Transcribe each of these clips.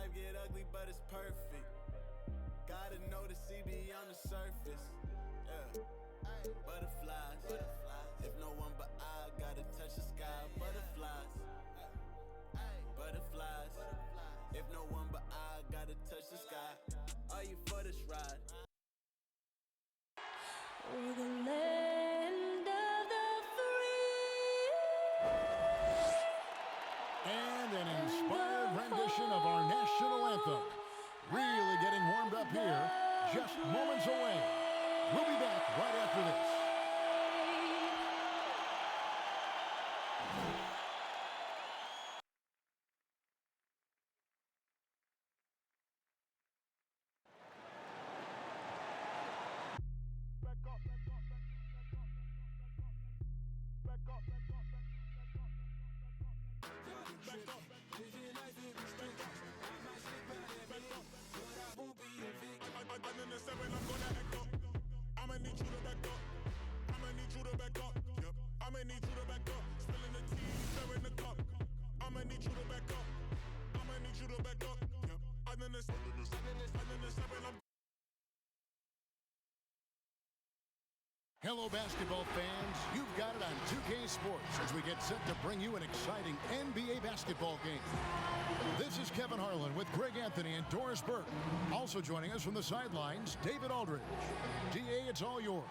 Life get ugly, but it's perfect. Gotta know the sea beyond the surface. Yeah. Butterflies. If no one but I gotta touch the sky. Butterflies. Butterflies. If no one but I gotta touch the sky. Are you for this ride? We're the land of the free. And an inspired rendition of our national anthem. Really getting warmed up here, just moments away. We'll be back right after this. I'ma need you to back up. I'ma need you to back up. Yep. I'ma need you to back up. Spilling the tea, stirring the cup. I'ma need you to back up. I'ma need you to back up. Yep. I'm in the seven. Hello, basketball fans. You've got it on 2K Sports as we get set to bring you an exciting NBA basketball game. This is Kevin Harlan with Greg Anthony and Doris Burke. Also joining us from the sidelines, David Aldridge. DA, it's all yours.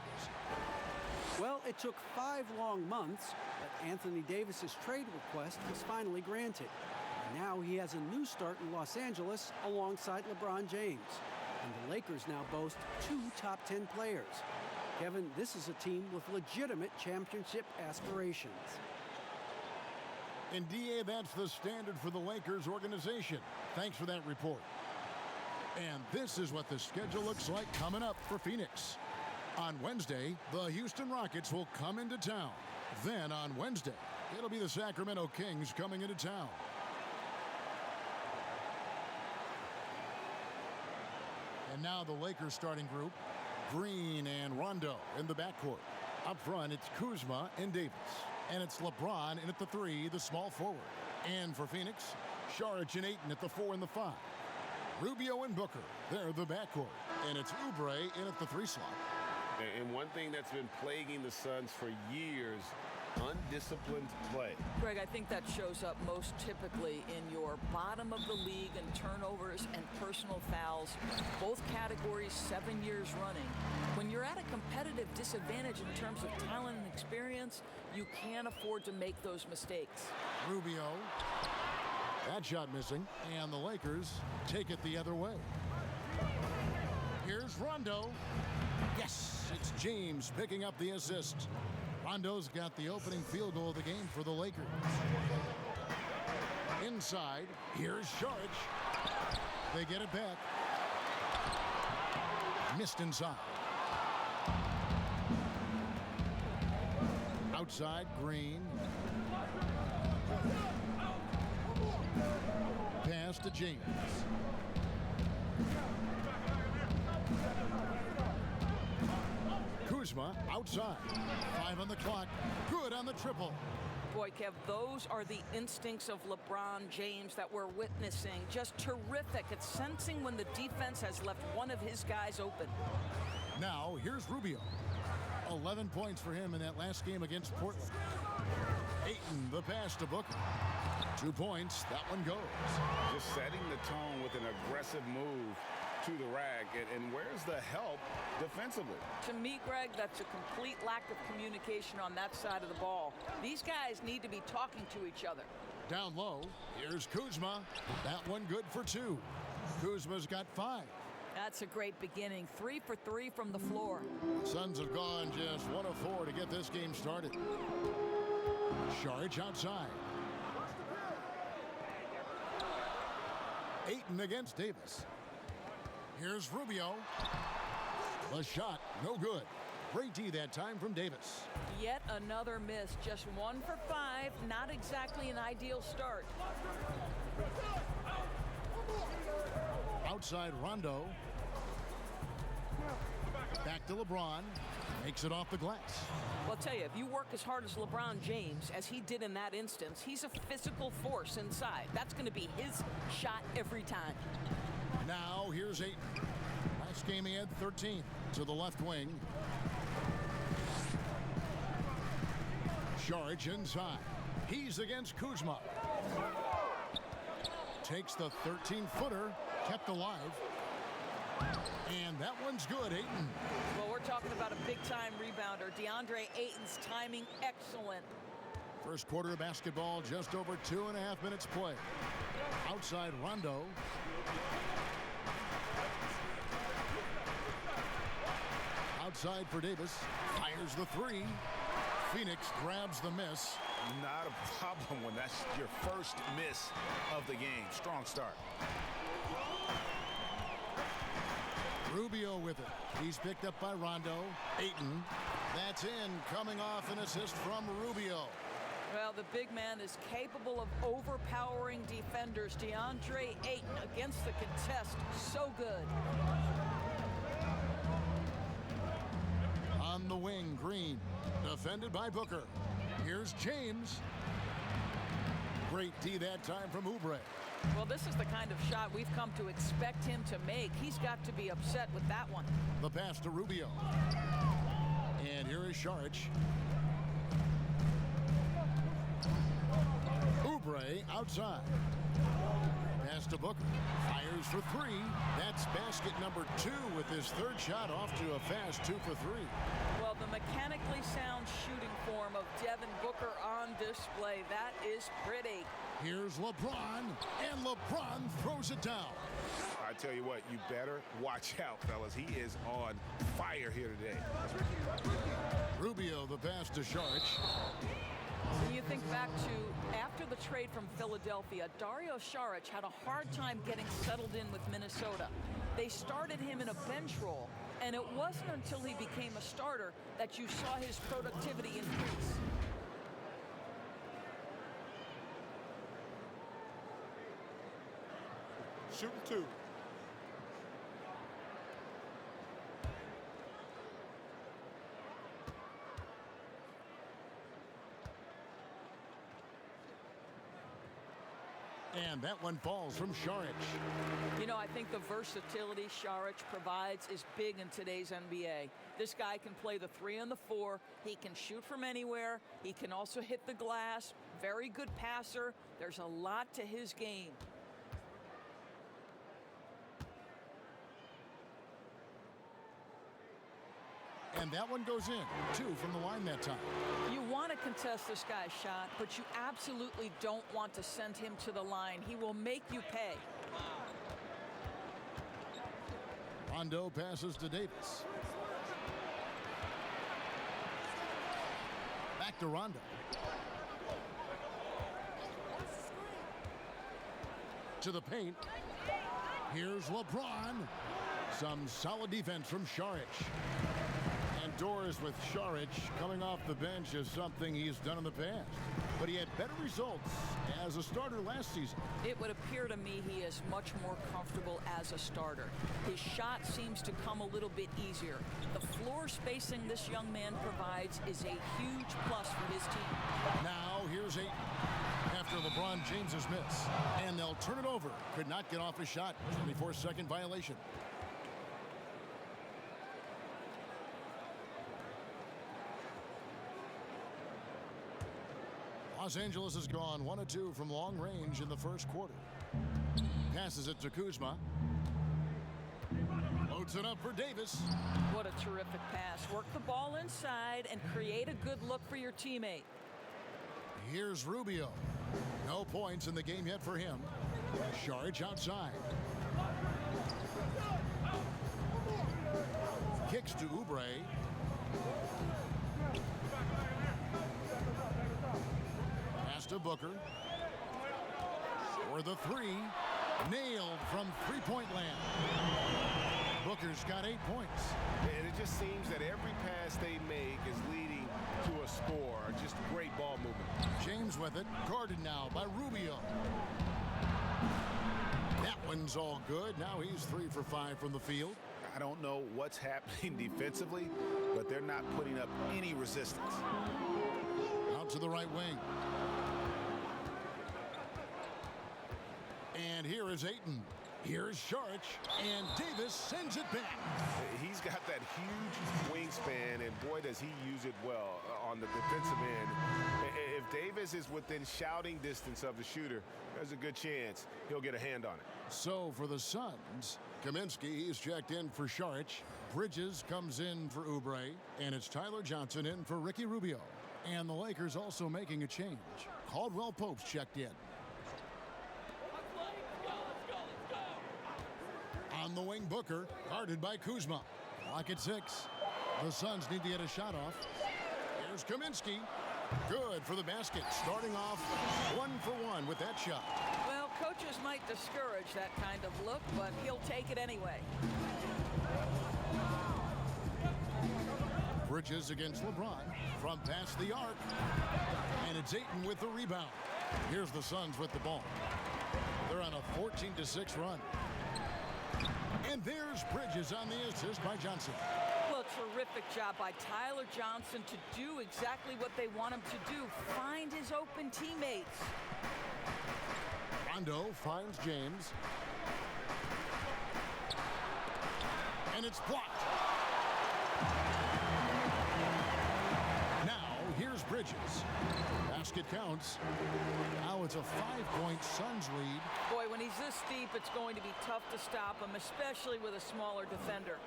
Well, it took 5 long months, but Anthony Davis's trade request was finally granted. And now he has a new start in Los Angeles alongside LeBron James. And the Lakers now boast 2 top 10 players. Kevin, this is a team with legitimate championship aspirations. And DA, that's the standard for the Lakers organization. Thanks for that report. And this is what the schedule looks like coming up for Phoenix. On Wednesday, the Houston Rockets will come into town. Then on Wednesday, it'll be the Sacramento Kings coming into town. And now the Lakers starting group. Green and Rondo in the backcourt. Up front, it's Kuzma and Davis. And it's LeBron in at the 3, the small forward. And for Phoenix, Saric and Ayton at the 4 and the 5. Rubio and Booker, they're the backcourt. And it's Oubre in at the 3 slot. And one thing that's been plaguing the Suns for years, undisciplined play. Greg, I think that shows up most typically in your bottom of the league in turnovers and personal fouls, both categories 7 years running. When you're at a competitive disadvantage in terms of talent and experience, you can't afford to make those mistakes. Rubio, that shot missing, and the Lakers take it the other way. Here's Rondo. Yes, it's James picking up the assist. Rondo's got the opening field goal of the game for the Lakers. Inside, here's Saric. They get it back. Missed inside. Outside, Green. Pass to James. Kuzma outside. 5 on the clock. Good on the triple. Boy, Kev, those are the instincts of LeBron James that we're witnessing. Just terrific at sensing when the defense has left one of his guys open. Now, here's Rubio. 11 points for him in that last game against Portland. Ayton, the pass to Booker. 2 points. That one goes. Just setting the tone with an aggressive move to the rack. And where's the help defensively? To me, Greg, that's a complete lack of communication on that side of the ball. These guys need to be talking to each other. Down low, here's Kuzma. That one good for 2. Kuzma's got 5. That's a great beginning. 3 for 3 from the floor. Suns have gone just 1 of 4 to get this game started. Saric outside. Ayton against Davis. Here's Rubio. The shot, no good. Great D that time from Davis. Yet another miss. Just 1 for 5. Not exactly an ideal start. Outside Rondo. Back to LeBron. Makes it off the glass. Well, I'll tell you, if you work as hard as LeBron James, as he did in that instance, he's a physical force inside. That's going to be his shot every time. Now here's Ayton. Last game he had 13 to the left wing. Saric inside. He's against Kuzma. Takes the 13-footer, kept alive. And that one's good, Ayton. Well, we're talking about a big-time rebounder. DeAndre Ayton's timing excellent. First quarter of basketball, just over 2.5 minutes play. Outside Rondo. Outside for Davis. Fires the three. Phoenix grabs the miss. Not a problem when that's your first miss of the game. Strong start. Rubio with it. He's picked up by Rondo. Ayton. That's in. Coming off an assist from Rubio. Well, the big man is capable of overpowering defenders. DeAndre Ayton against the contest. So good. On the wing, Green. Defended by Booker. Here's James. Great D that time from Oubre. Well, this is the kind of shot we've come to expect him to make. He's got to be upset with that one. The pass to Rubio. And here is Saric. Oubre outside. Pass to Booker. Fires for three. That's basket number 2 with his third shot off to a fast 2 for 3. Well, the mechanically sound shooting form of Devin Booker on display. That is pretty. Here's LeBron, and LeBron throws it down. I tell you what, you better watch out, fellas. He is on fire here today. Rubio, the pass to Saric. When you think back to after the trade from Philadelphia, Dario Saric had a hard time getting settled in with Minnesota. They started him in a bench role, and it wasn't until he became a starter that you saw his productivity increase. Shooting 2. And that one falls from Saric. You know, I think the versatility Saric provides is big in today's NBA. This guy can play the 3 and the 4. He can shoot from anywhere. He can also hit the glass. Very good passer. There's a lot to his game. And that one goes in. 2 from the line that time. You want to contest this guy's shot, but you absolutely don't want to send him to the line. He will make you pay. Rondo passes to Davis. Back to Rondo. To the paint. Here's LeBron. Some solid defense from Saric. And doors with Saric coming off the bench is something he's done in the past. But he had better results as a starter last season. It would appear to me he is much more comfortable as a starter. His shot seems to come a little bit easier. The floor spacing this young man provides is a huge plus for his team. Now here's Ayton after LeBron James's miss. And they'll turn it over. Could not get off a shot. 24-second violation. Los Angeles has gone 1 of 2 from long range in the first quarter. Passes it to Kuzma. Loads it up for Davis. What a terrific pass. Work the ball inside and create a good look for your teammate. Here's Rubio. No points in the game yet for him. Saric outside. Kicks to Oubre. To Booker for the 3, nailed from three-point land. Booker's got 8 points. And it just seems that every pass they make is leading to a score. Just great ball movement. James with it, guarded now by Rubio. That one's all good. Now he's 3 for 5 from the field. I don't know what's happening defensively, but they're not putting up any resistance. Out to the right wing. And here is Ayton. Here's Saric, and Davis sends it back. He's got that huge wingspan, and boy, does he use it well on the defensive end. If Davis is within shouting distance of the shooter, there's a good chance he'll get a hand on it. So for the Suns, Kaminsky is checked in for Saric. Bridges comes in for Oubre, and it's Tyler Johnson in for Ricky Rubio. And the Lakers also making a change. Caldwell Pope's checked in. On the wing, Booker, guarded by Kuzma. Clock at 6. The Suns need to get a shot off. Here's Kaminsky. Good for the basket. Starting off 1 for 1 with that shot. Well, coaches might discourage that kind of look, but he'll take it anyway. Bridges against LeBron from past the arc. And it's Ayton with the rebound. Here's the Suns with the ball. They're on a 14-6 run. And there's Bridges on the assist by Johnson. Well, terrific job by Tyler Johnson to do exactly what they want him to do. Find his open teammates. Rondo finds James. And it's blocked. Now, here's Bridges. Basket counts. Now it's a 5-point Suns lead. Boy, when he's this deep, it's going to be tough to stop him, especially with a smaller defender.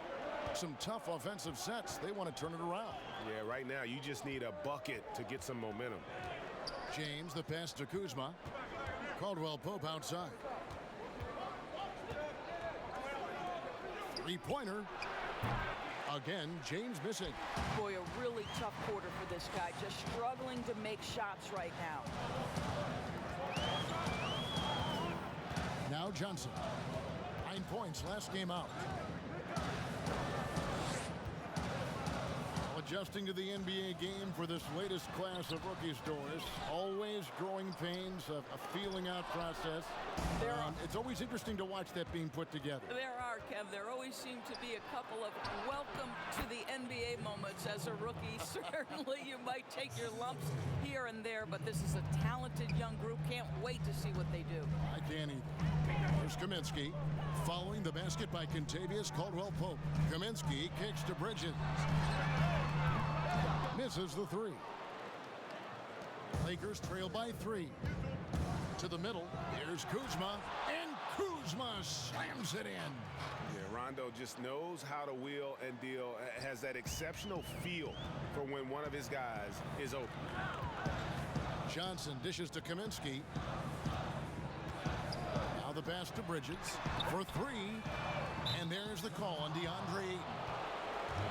Some tough offensive sets. They want to turn it around. Yeah, right now you just need a bucket to get some momentum. James, the pass to Kuzma. Caldwell Pope outside. Three-pointer. Again, James missing. Boy, a really tough quarter for this guy, just struggling to make shots right now. Now Johnson. 9 points last game out. Adjusting to the NBA game for this latest class of rookies, Doris. Always growing pains, a feeling out process. It's always interesting to watch that being put together. There are, Kev. There always seem to be a couple of welcome to the NBA moments as a rookie. Certainly you might take your lumps here and there, but this is a talented young group. Can't wait to see what they do. I can't either. There's Kaminsky. Following the basket by Kentavious Caldwell-Pope. Kaminsky kicks to Bridges. Misses the three. Lakers trail by 3. To the middle, here's Kuzma, and Kuzma slams it in. Yeah, Rondo just knows how to wheel and deal, has that exceptional feel for when one of his guys is open. Johnson dishes to Kaminsky. Now the pass to Bridges for 3, and there's the call on DeAndre Ayton.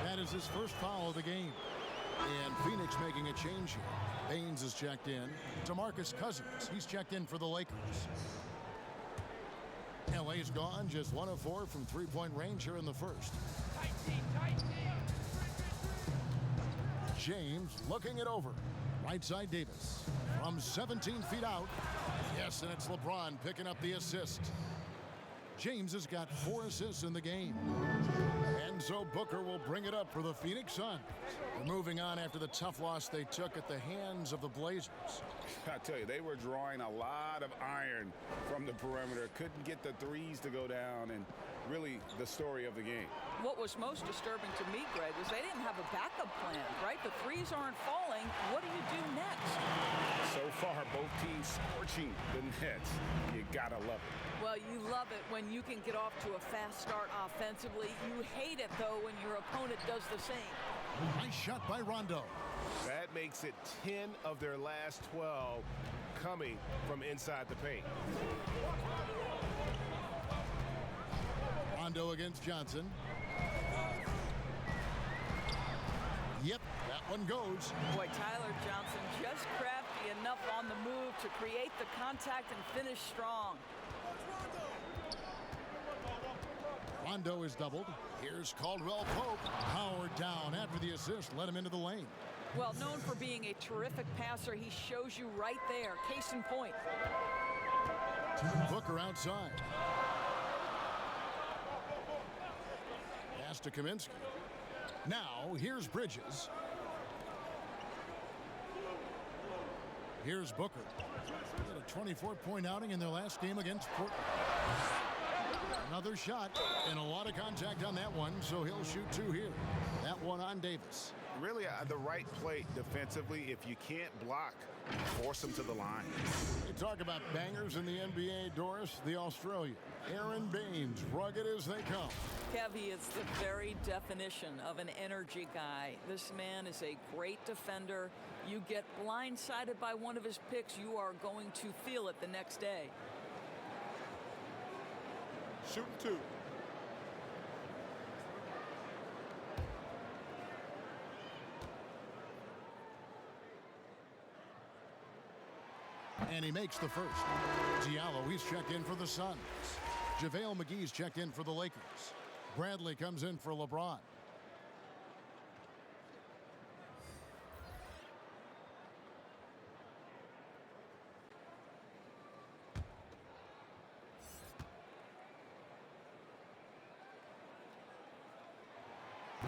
That is his first foul of the game. And Phoenix making a change here. Baines is checked in. DeMarcus Cousins, he's checked in for the Lakers. LA's gone, just 1 of 4 from three-point range here in the first. James looking it over. Right side Davis from 17 feet out. Yes, and it's LeBron picking up the assist. James has got 4 assists in the game. And so Booker will bring it up for the Phoenix Suns. They're moving on after the tough loss they took at the hands of the Blazers. I tell you, they were drawing a lot of iron from the perimeter. Couldn't get the threes to go down, and really the story of the game. What was most disturbing to me, Greg, was they didn't have a backup plan, right? The threes aren't falling. What do you do next? So far, both teams scorching the nets. You gotta love it. Well, you love it when you can get off to a fast start offensively. You hate it, though, when your opponent does the same. Nice shot by Rondo. That makes it 10 of their last 12 coming from inside the paint. Rondo against Johnson. Yep, that one goes. Boy, Tyler Johnson just crafty enough on the move to create the contact and finish strong. Rondo is doubled. Here's Caldwell Pope. Howard down after the assist. Let him into the lane. Well, known for being a terrific passer, he shows you right there. Case in point. Booker outside. pass to Kaminsky. Now, here's Bridges. Here's Booker. He had a 24-point outing in their last game against Portland. Another shot, and a lot of contact on that one, so he'll shoot 2 here. That one on Davis. Really, the right play defensively. If you can't block, force them to the line. You talk about bangers in the NBA, Doris, the Australian, Aaron Baines, rugged as they come. Kevy is the very definition of an energy guy. This man is a great defender. You get blindsided by one of his picks, you are going to feel it the next day. Shooting 2. And he makes the first. Diallo, he's checked in for the Suns. JaVale McGee's checked in for the Lakers. Bradley comes in for LeBron.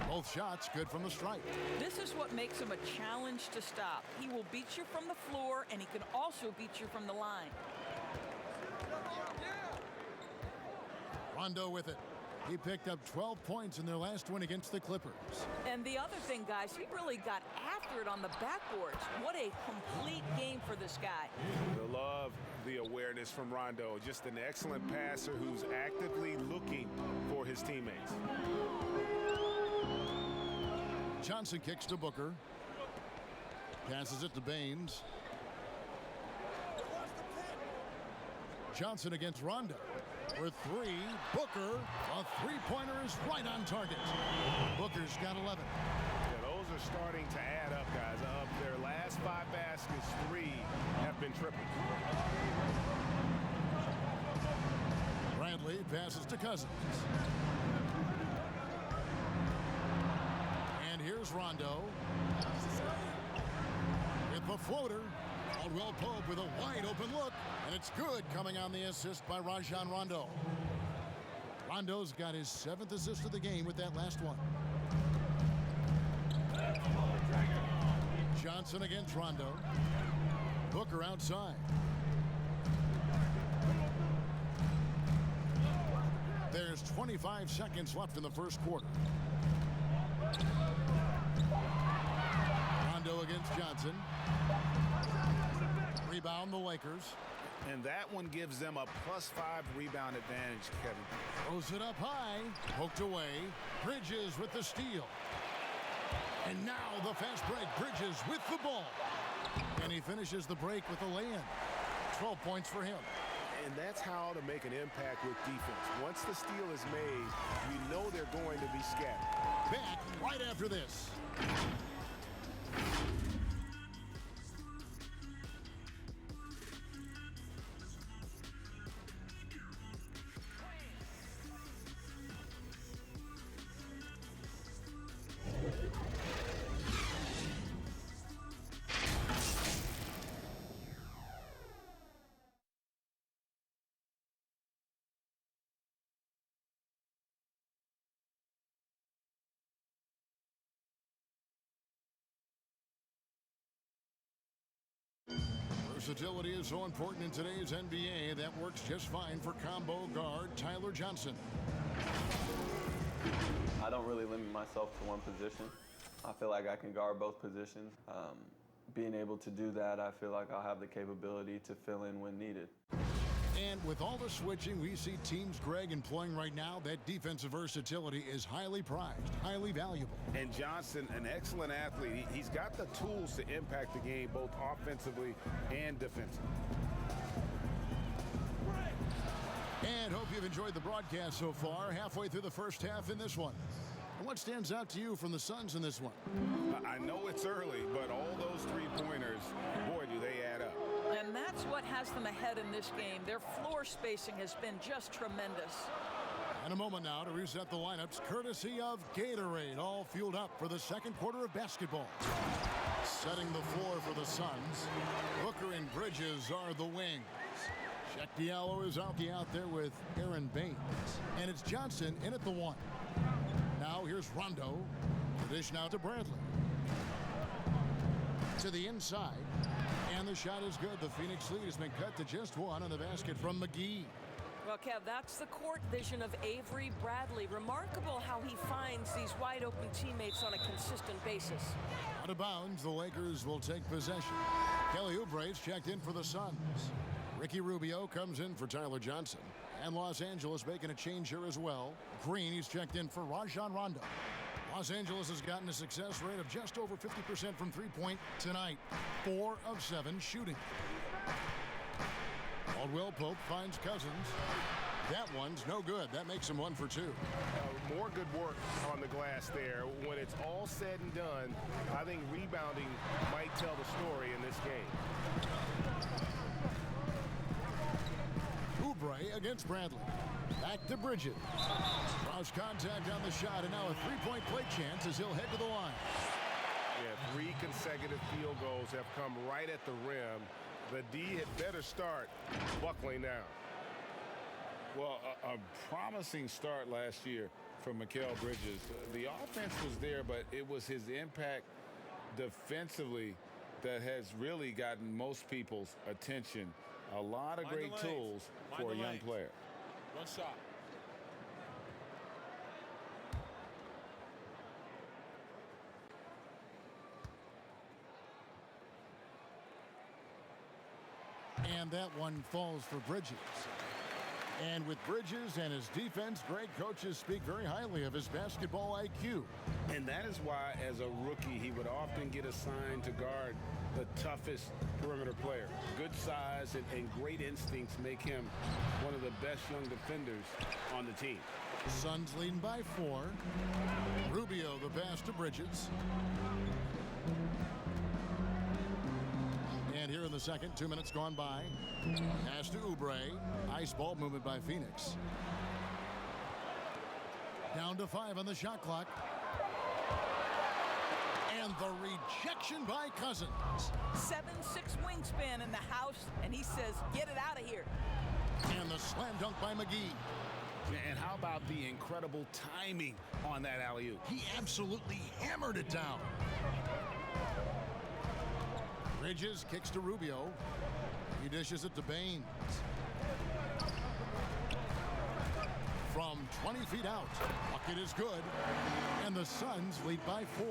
Both shots good from the stripe. This is what makes him a challenge to stop. He will beat you from the floor, and he can also beat you from the line. Rondo with it. He picked up 12 points in their last win against the Clippers. And the other thing, guys, he really got after it on the backboards. What a complete game for this guy. I love the awareness from Rondo. Just an excellent passer who's actively looking for his teammates. Johnson kicks to Booker. Passes it to Baines. Johnson against Rondo. For 3, Booker, a three-pointer is right on target. Booker's got 11. Yeah, those are starting to add up, guys. Of their last 5 baskets, 3 have been triple. Bradley passes to Cousins. And here's Rondo. With the floater. Caldwell Pope with a wide-open look, and it's good, coming on the assist by Rajon Rondo. Rondo's got his 7th assist of the game with that last one. Johnson against Rondo. Booker outside. There's 25 seconds left in the first quarter. Rondo against Johnson. Rebound the Lakers. And that one gives them a +5 rebound advantage, Kevin. Throws it up high. Poked away. Bridges with the steal. And now the fast break. Bridges with the ball. And he finishes the break with a lay-in. 12 points for him. And that's how to make an impact with defense. Once the steal is made, you know they're going to be scattered. Back right after this. Versatility is so important in today's NBA. That works just fine for combo guard Tyler Johnson. I don't really limit myself to one position. I feel like I can guard both positions. Being able to do that, I feel like I'll have the capability to fill in when needed. And with all the switching we see teams, Greg, employing right now, that defensive versatility is highly prized, highly valuable. And Johnson, an excellent athlete. He's got the tools to impact the game both offensively and defensively. And hope you've enjoyed the broadcast so far. Halfway through the first half in this one. And what stands out to you from the Suns in this one? I know it's early, but all those three-pointers, boy, do they add up. And that's what has them ahead in this game. Their floor spacing has been just tremendous. In a moment now to reset the lineups, courtesy of Gatorade, all fueled up for the second quarter of basketball. Setting the floor for the Suns, Booker and Bridges are the wings. Check Diallo is out there with Aaron Baines. And it's Johnson in at the 1. Now here's Rondo. The dish now to Bradley. To the inside. And the shot is good. The Phoenix lead has been cut to just one on the basket from McGee. Well, Kev, that's the court vision of Avery Bradley. Remarkable how he finds these wide-open teammates on a consistent basis. Out of bounds, the Lakers will take possession. Kelly Oubre's checked in for the Suns. Ricky Rubio comes in for Tyler Johnson. And Los Angeles making a change here as well. Green, he's checked in for Rajon Rondo. Los Angeles has gotten a success rate of just over 50% from three-point tonight. 4 of 7 shooting. Caldwell Pope finds Cousins. That one's no good. That makes him 1 for 2. More good work on the glass there. When it's all said and done, I think rebounding might tell the story in this game. Oubre against Bradley. Back to Bridges. Cross contact on the shot, and now a three-point play chance as he'll head to the line. Yeah, 3 consecutive field goals have come right at the rim. The D had better start buckling down. Well, a promising start last year from Mikal Bridges. The offense was there, but it was his impact defensively that has really gotten most people's attention. A lot of great tools for a young player. One shot. And that one falls for Bridges. And with Bridges and his defense, great coaches speak very highly of his basketball IQ. And that is why, as a rookie, he would often get assigned to guard the toughest perimeter player. Good size and great instincts make him one of the best young defenders on the team. Suns leading by 4. Rubio the pass to Bridges. And here in the second, 2 minutes gone by. Pass to Oubre. Nice ball movement by Phoenix. Down to 5 on the shot clock. And the rejection by Cousins. 7'6" wingspan in the house, and he says, get it out of here. And the slam dunk by McGee. And how about the incredible timing on that alley-oop? He absolutely hammered it down. Bridges kicks to Rubio. He dishes it to Baines. From 20 feet out, bucket is good, and the Suns lead by 4.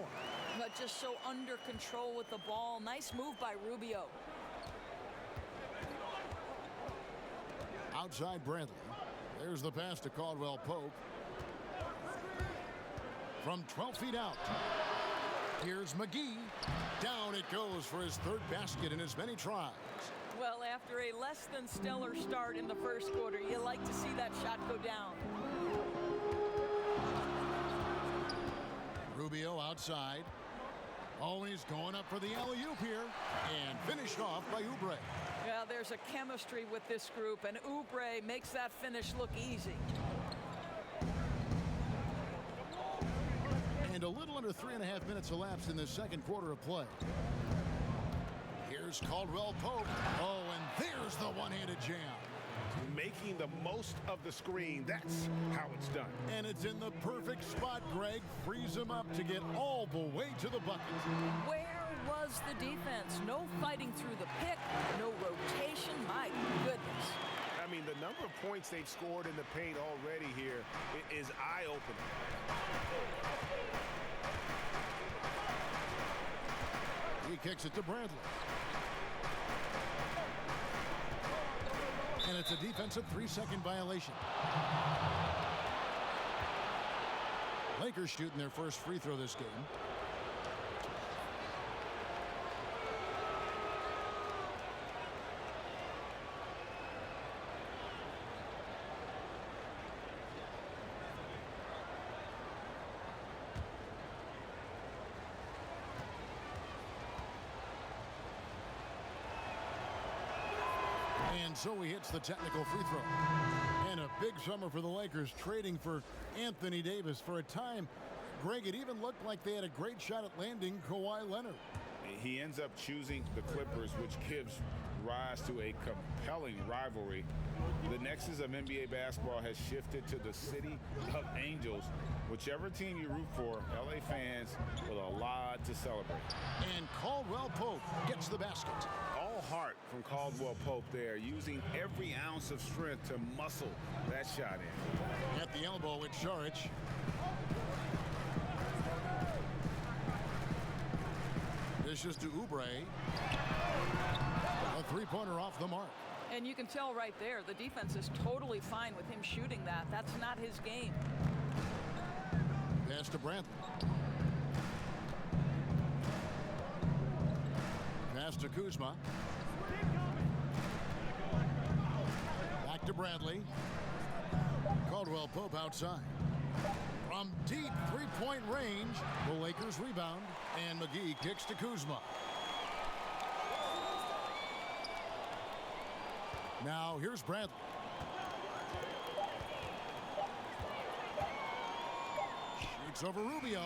But just so under control with the ball. Nice move by Rubio. Outside Bradley. There's the pass to Caldwell Pope. From 12 feet out, here's McGee. Down it goes for his 3rd basket in as many tries. Well, after a less than stellar start in the first quarter, you like to see that shot go down. Rubio outside. Oh, he's going up for the alley-oop here. And finished off by Oubre. Yeah, there's a chemistry with this group, and Oubre makes that finish look easy. And a little under 3.5 minutes elapsed in the second quarter of play. Here's Caldwell Pope. Oh, and there's the one-handed jam. Making the most of the screen. That's how it's done. And it's in the perfect spot, Greg. Frees him up to get all the way to the bucket. Where was the defense? No fighting through the pick, no rotation. My goodness. I mean, the number of points they've scored in the paint already here is eye-opening. He kicks it to Bradley. And it's a defensive 3-second violation. Lakers shooting their first free throw this game. And so he hits the technical free throw. And a big summer for the Lakers, trading for Anthony Davis. For a time, Greg, it even looked like they had a great shot at landing Kawhi Leonard. He ends up choosing the Clippers, which gives rise to a compelling rivalry. The nexus of NBA basketball has shifted to the city of angels. Whichever team you root for, LA fans with a lot to celebrate. And Caldwell Pope gets the basket. All heart from Caldwell Pope there, using every ounce of strength to muscle that shot in. At the elbow with Saric. Dishes to Oubre. A three-pointer off the mark. And you can tell right there, the defense is totally fine with him shooting that. That's not his game. Pass to Brantley. Pass to Kuzma. Back to Bradley. Caldwell Pope outside. From deep three-point range, the Lakers rebound, and McGee kicks to Kuzma. Now here's Bradley. Shoots over Rubio,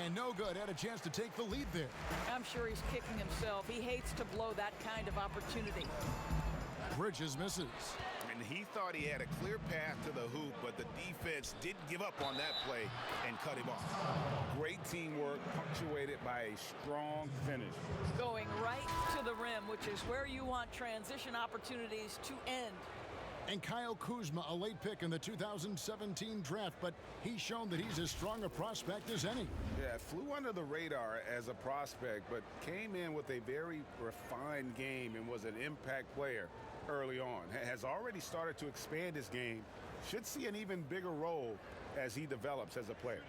and no good. Had a chance to take the lead there. I'm sure he's kicking himself. He hates to blow that kind of opportunity. Bridges misses. And he thought he had a clear path to the hoop, but the defense didn't give up on that play and cut him off. Great teamwork punctuated by a strong finish. Going right to the rim, which is where you want transition opportunities to end. And Kyle Kuzma, a late pick in the 2017 draft, but he's shown that he's as strong a prospect as any. Yeah, flew under the radar as a prospect, but came in with a very refined game and was an impact player early on. Has already started to expand his game. Should see an even bigger role as he develops as a player.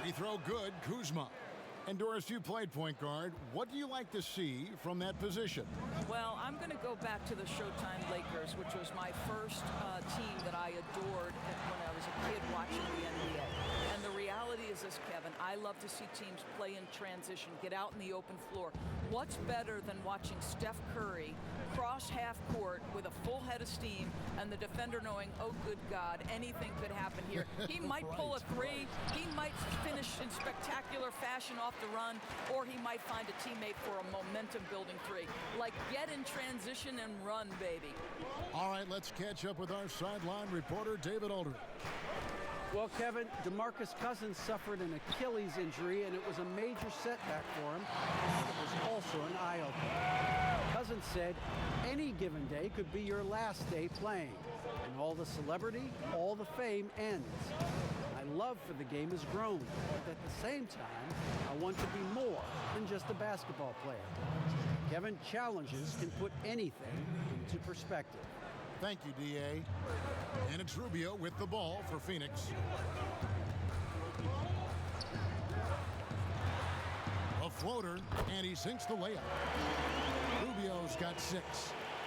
He throw good, Kuzma. And Doris, you played point guard. What do you like to see from that position? Well, I'm going to go back to the Showtime Lakers, which was my first team that I adored when I was a kid watching the NBA. And the reality is this, Kevin, I love to see teams play in transition, get out in the open floor. What's better than watching Steph Curry cross half court with a full head of steam and the defender knowing, oh, good God, anything could happen here. He might pull a three, he might finish in spectacular fashion off the run, or he might find a teammate for a momentum-building three. Like, get in transition and run, baby. All right, let's catch up with our sideline reporter, David Aldridge. Well, Kevin, DeMarcus Cousins suffered an Achilles injury, and it was a major setback for him. It was also an eye-opener. Cousins said, any given day could be your last day playing, and all the celebrity, all the fame ends. My love for the game has grown, but at the same time, I want to be more than just a basketball player. Kevin, challenges can put anything into perspective. Thank you, D.A. And it's Rubio with the ball for Phoenix. A floater, and he sinks the layup. Rubio's got 6.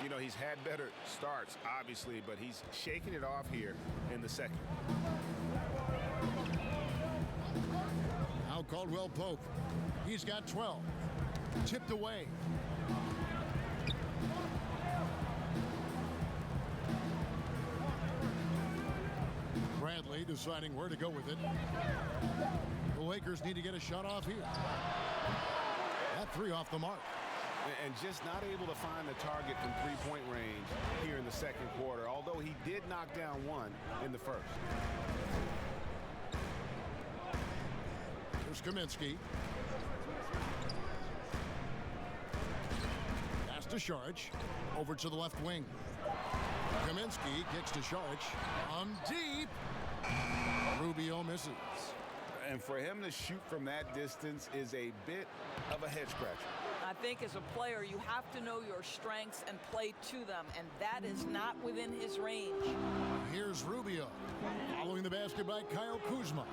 You know, he's had better starts, obviously, but he's shaking it off here in the second. Now Caldwell Pope. He's got 12. Tipped away. Bradley deciding where to go with it. The Lakers need to get a shot off here. That 3 off the mark. And just not able to find the target from three-point range here in the second quarter, although he did knock down 1 in the first. Here's Kaminsky. Pass to Saric. Over to the left wing. Kaminsky kicks to Saric. Deep. Rubio misses. And for him to shoot from that distance is a bit of a head scratcher. I think as a player, you have to know your strengths and play to them, and that is not within his range. Here's Rubio. Following the basket by Kyle Kuzma.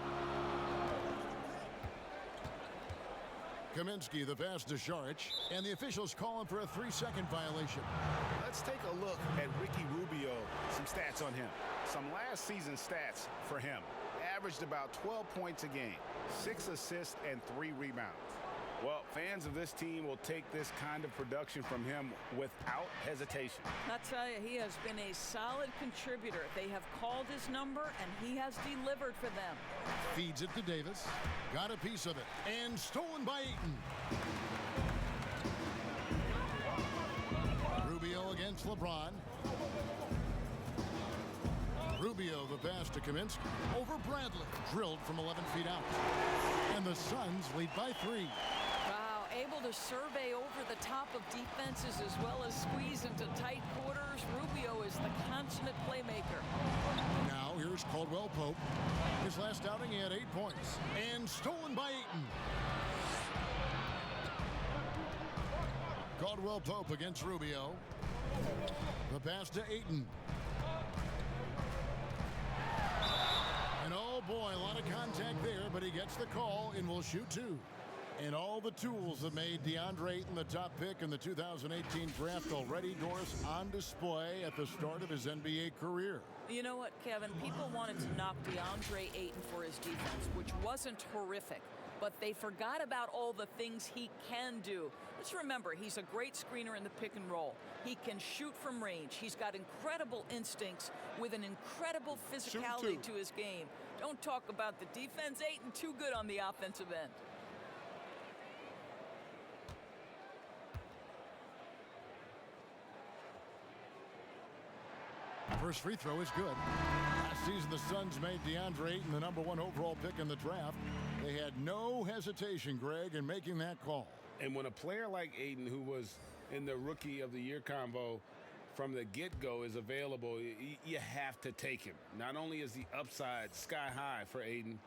Kaminsky, the pass to Saric, and the officials calling for a 3-second violation. Let's take a look at Ricky Rubio. Some stats on him. Some last season stats for him. Averaged about 12 points a game, 6 assists, and 3 rebounds. Well, fans of this team will take this kind of production from him without hesitation. I'll tell you, he has been a solid contributor. They have called his number, and he has delivered for them. Feeds it to Davis. Got a piece of it. And stolen by Ayton. Rubio against LeBron. Rubio the pass to Kaminsky. Over Bradley. Drilled from 11 feet out. And the Suns lead by 3. Wow, able to survey over the top of defenses as well as squeeze into tight quarters. Rubio is the consummate playmaker. Now here's Caldwell Pope. His last outing he had 8 points. And stolen by Ayton. Caldwell Pope against Rubio. The pass to Ayton. And oh boy, a lot of contact there, but he gets the call and will shoot 2. And all the tools that made DeAndre Ayton the top pick in the 2018 draft already, Doris, on display at the start of his NBA career. You know what, Kevin? People wanted to knock DeAndre Ayton for his defense, which wasn't horrific, but they forgot about all the things he can do. Let's remember, he's a great screener in the pick and roll. He can shoot from range. He's got incredible instincts with an incredible physicality to his game. Don't talk about the defense. Ayton too good on the offensive end. First free throw is good. Last season, the Suns made DeAndre Ayton the #1 overall pick in the draft. They had no hesitation, Greg, in making that call. And when a player like Ayton, who was in the Rookie of the Year combo from the get-go, is available, you have to take him. Not only is the upside sky high for Ayton,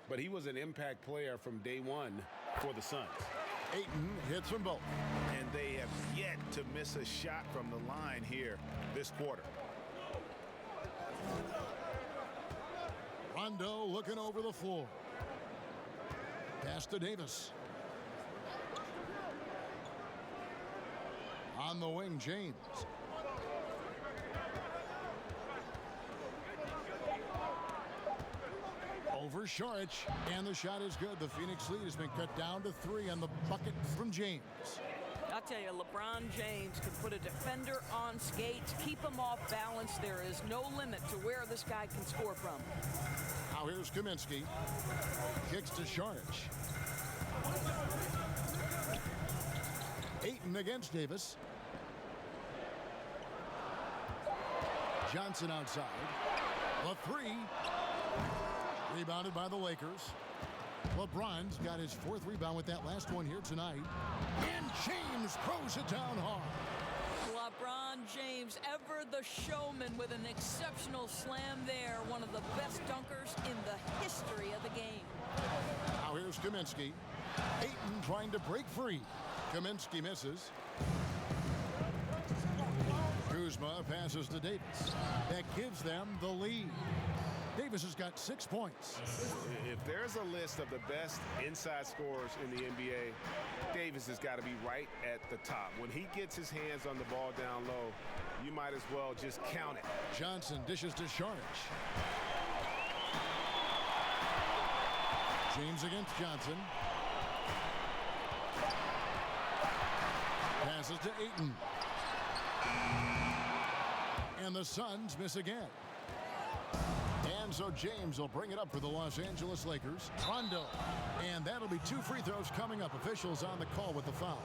but he was an impact player from day one for the Suns. Ayton hits them both. And they have yet to miss a shot from the line here this quarter. Rondo looking over the floor. Pass to Davis. On the wing, James. Over Saric, and the shot is good. The Phoenix lead has been cut down to 3 on the bucket from James. I'll tell you, LeBron James can put a defender on skates, keep him off balance. There is no limit to where this guy can score from. Now here's Kaminsky. Kicks to Saric. Ayton against Davis. Johnson outside. The 3. Rebounded by the Lakers. LeBron's got his 4th rebound with that last one here tonight. And James throws it down hard. LeBron James, ever the showman, with an exceptional slam there. One of the best dunkers in the history of the game. Now here's Kaminsky. Ayton trying to break free. Kaminsky misses. Kuzma passes to Davis. That gives them the lead. Davis has got 6 points. If there's a list of the best inside scorers in the NBA, Davis has got to be right at the top. When he gets his hands on the ball down low, you might as well just count it. Johnson dishes to Saric. James against Johnson. Passes to Ayton. And the Suns miss again. And so James will bring it up for the Los Angeles Lakers. Rondo. And that'll be 2 free throws coming up. Officials on the call with the foul.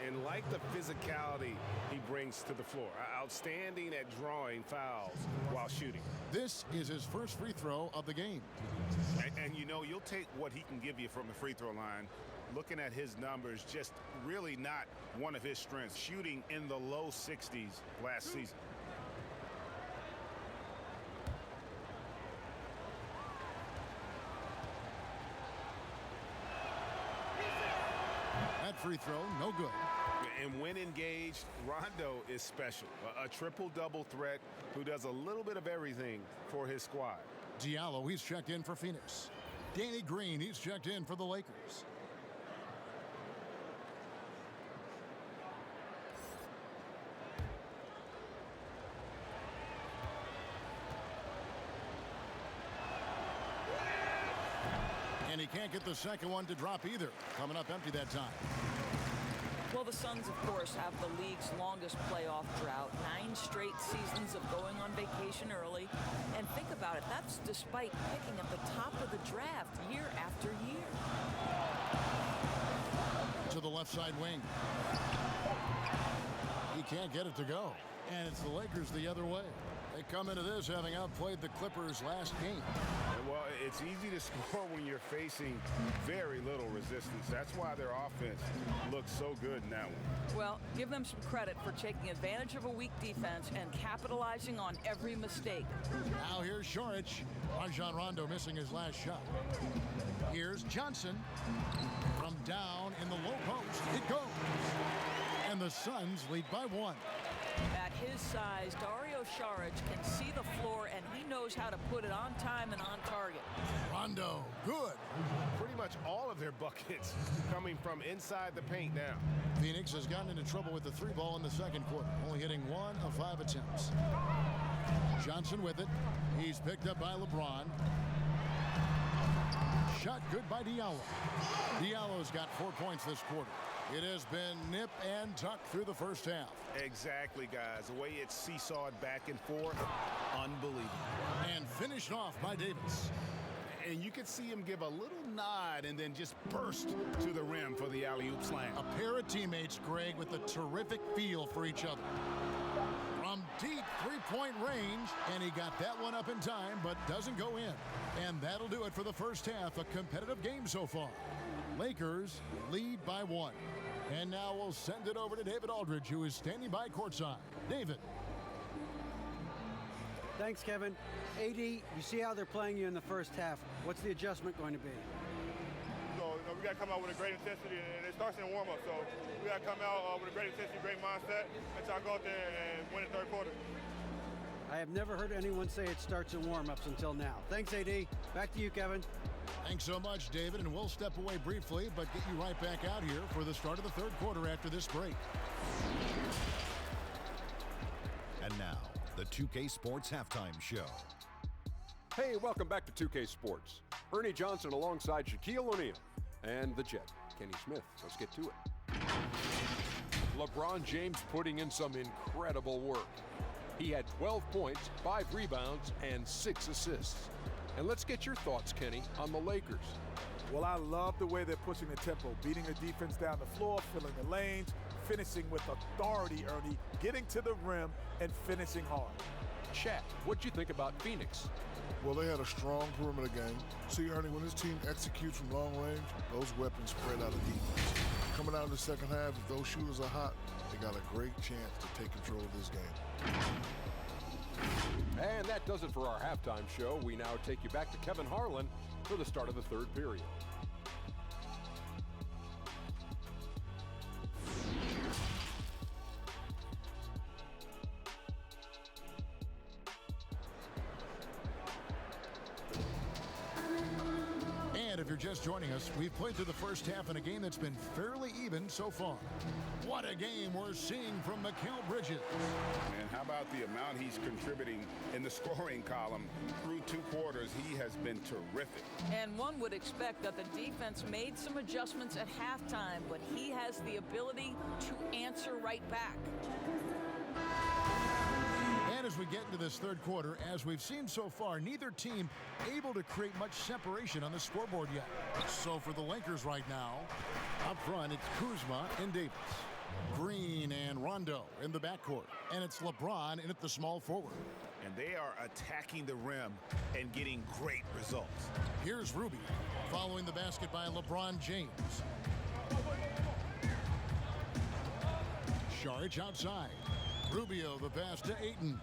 And like the physicality he brings to the floor, outstanding at drawing fouls while shooting. This is his first free throw of the game. And you know, you'll take what he can give you from the free throw line. Looking at his numbers, just really not one of his strengths. Shooting in the low 60s last season. That free throw, no good. And when engaged, Rondo is special. A triple-double threat who does a little bit of everything for his squad. Diallo, he's checked in for Phoenix. Danny Green, he's checked in for the Lakers. And he can't get the second one to drop either. Coming up empty that time. Well, the Suns, of course, have the league's longest playoff drought. 9 straight seasons of going on vacation early. And think about it, that's despite picking at the top of the draft year after year. To the left side wing. He can't get it to go. And it's the Lakers the other way. They come into this having outplayed the Clippers last game. Well, it's easy to score when you're facing very little resistance. That's why their offense looks so good in that one. Well, give them some credit for taking advantage of a weak defense and capitalizing on every mistake. Now here's Saric. Rajon Rondo missing his last shot. Here's Johnson. From down in the low post, it goes. And the Suns lead by 1. At his size, Dario Saric can see the floor, and he knows how to put it on time and on target. Rondo, good. Pretty much all of their buckets coming from inside the paint now. Phoenix has gotten into trouble with the 3 ball in the second quarter, only hitting 1 of 5 attempts. Johnson with it. He's picked up by LeBron. Shot good by Diallo. Diallo's got 4 points this quarter. It has been nip and tuck through the first half. Exactly, guys. The way it's seesawed back and forth, unbelievable. And finished off by Davis. And you could see him give a little nod and then just burst to the rim for the alley-oop slam. A pair of teammates, Greg, with a terrific feel for each other. From deep three-point range, and he got that one up in time, but doesn't go in. And that'll do it for the first half. A competitive game so far. Lakers lead by 1. And now we'll send it over to David Aldridge, who is standing by courtside. David. Thanks, Kevin. AD, you see how they're playing you in the first half. What's the adjustment going to be? So, we got to come out with a great intensity, and it starts in warm-up. So we got to come out with a great intensity, great mindset, and try to go out there and win the third quarter. I have never heard anyone say it starts in warm-ups until now. Thanks, AD. Back to you, Kevin. Thanks so much, David, and we'll step away briefly, but get you right back out here for the start of the third quarter after this break. And now, the 2K Sports Halftime Show. Hey, welcome back to 2K Sports. Ernie Johnson alongside Shaquille O'Neal and the Jet, Kenny Smith. Let's get to it. LeBron James putting in some incredible work. He had 12 points, 5 rebounds, and 6 assists. And let's get your thoughts, Kenny, on the Lakers. Well, I love the way they're pushing the tempo, beating the defense down the floor, filling the lanes, finishing with authority, Ernie, getting to the rim and finishing hard. Chat, what'd you think about Phoenix? Well, they had a strong perimeter game. See, Ernie, when this team executes from long range, those weapons spread out of defense. Coming out in the second half, if those shooters are hot, they got a great chance to take control of this game. And that does it for our halftime show. We now take you back to Kevin Harlan for the start of the third period. And if you're just joining us, we've played through the first half in a game that's been fairly even so far. What a game we're seeing from Mikal Bridges. And how about the amount he's contributing in the scoring column through 2 quarters? He has been terrific. And one would expect that the defense made some adjustments at halftime, but he has the ability to answer right back. And as we get into this third quarter, as we've seen so far, neither team able to create much separation on the scoreboard yet. So for the Lakers right now, up front, it's Kuzma and Davis. Green and Rondo in the backcourt. And it's LeBron in at the small forward. And they are attacking the rim and getting great results. Here's Rubio following the basket by LeBron James. Saric outside. Rubio the pass to Ayton.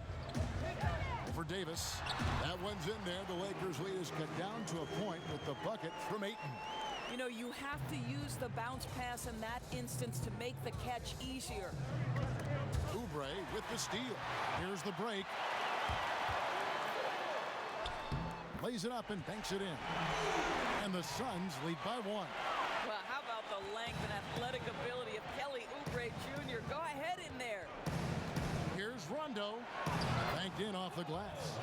For Davis. That one's in there. The Lakers lead is cut down to a point with the bucket from Ayton. You know, you have to use the bounce pass in that instance to make the catch easier. Oubre with the steal. Here's the break. Lays it up and banks it in. And the Suns lead by 1. Well, how about the length and athletic ability of Kelly Oubre Jr.? Go ahead in there. Here's Rondo. Banked in off the glass.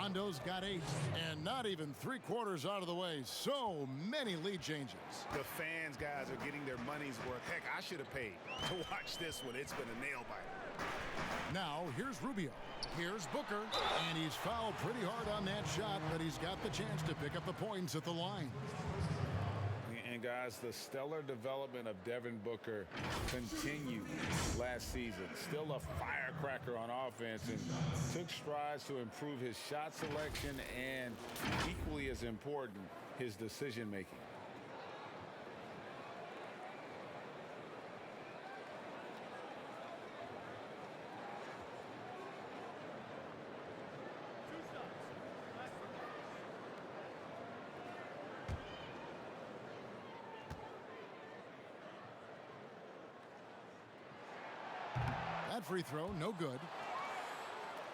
Rondo's got 8, and not even 3/4 out of the way. So many lead changes. The fans, guys, are getting their money's worth. Heck, I should have paid to watch this one. It's been a nail-biter. Now, here's Rubio. Here's Booker, and he's fouled pretty hard on that shot, but he's got the chance to pick up the points at the line. And guys, the stellar development of Devin Booker continued last season. Still a firecracker on offense and took strides to improve his shot selection and, equally as important, his decision making. That free throw, no good.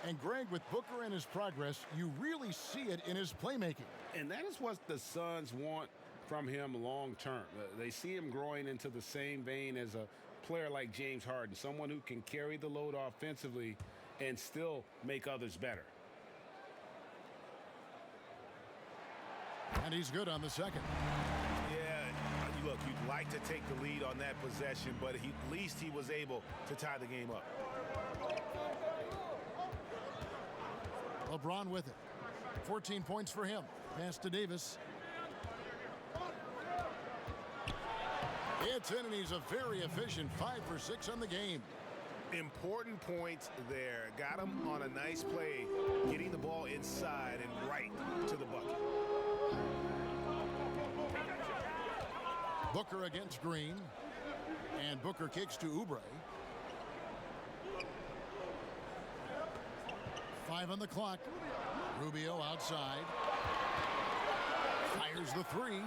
And Greg, with Booker and his progress, you really see it in his playmaking. And that is what the Suns want from him long term. They see him growing into the same vein as a player like James Harden, someone who can carry the load offensively and still make others better. And he's good on the second. Yeah, look, you'd like to take the lead on that possession, but at least he was able to tie the game up. LeBron with it. 14 points for him. Pass to Davis. It's in, and he's a very efficient 5 for 6 on the game. Important points there. Got him on a nice play, getting the ball inside and right to the bucket. Booker against Green. And Booker kicks to Oubre. 5 on the clock. Rubio outside. Fires the 3.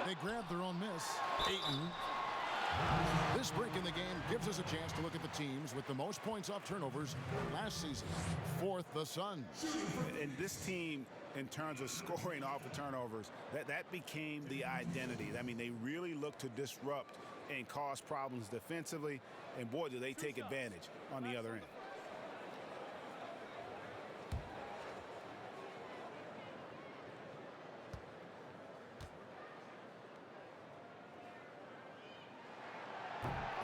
They grab their own miss. Ayton. This break in the game gives us a chance to look at the teams with the most points off turnovers last season. 4th, the Suns. And this team, in terms of scoring off the turnovers, that became the identity. I mean, they really look to disrupt and cause problems defensively, and boy, do they take advantage on the other end.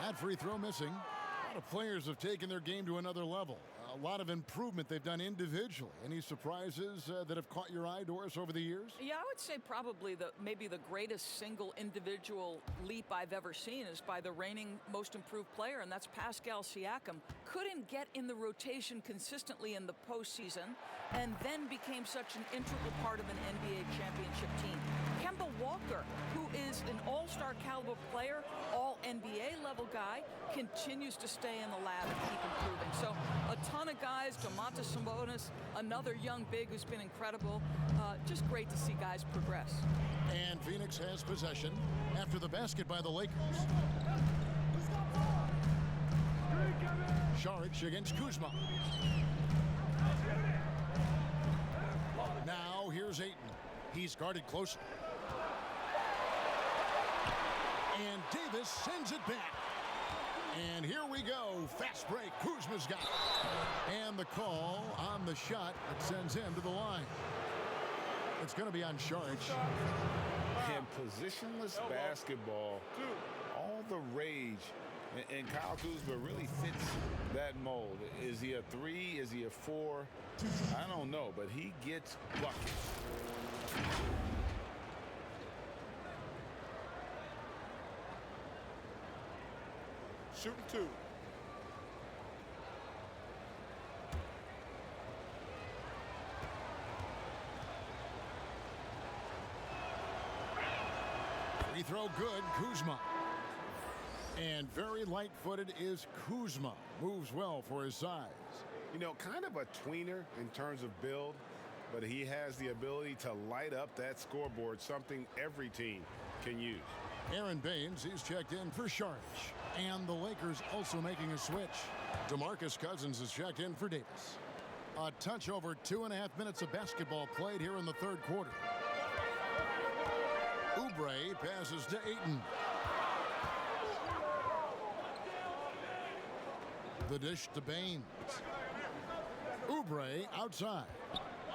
That free throw missing. A lot of players have taken their game to another level. A lot of improvement they've done individually. Any surprises that have caught your eye, Doris, over the years? Yeah, I would say probably maybe the greatest single individual leap I've ever seen is by the reigning most improved player, and that's Pascal Siakam. Couldn't get in the rotation consistently in the postseason, and then became such an integral part of an NBA championship team. Kemba Walker, who is an all-star caliber player, all-NBA level guy, continues to stay in the lab and keep improving. So a ton of guys, Domantas Sabonis, another young big who's been incredible. Just great to see guys progress. And Phoenix has possession after the basket by the Lakers. Saric against Kuzma. Now here's Ayton. He's guarded closely. And Davis sends it back. And here we go. Fast break. Kuzma's got it. And the call on the shot that sends him to the line. It's going to be on Saric. And positionless basketball, all the rage. And Kyle Kuzma really fits that mold. Is he a 3? Is he a 4? I don't know, but he gets buckets. Shooting 2. Free throw good, Kuzma. And very light-footed is Kuzma. Moves well for his size. You know, kind of a tweener in terms of build, but he has the ability to light up that scoreboard, something every team can use. Aaron Baines, he's checked in for Saric. And the Lakers also making a switch. DeMarcus Cousins is checked in for Davis. A touch over 2.5 minutes of basketball played here in the third quarter. Oubre passes to Ayton. The dish to Baines. Oubre outside.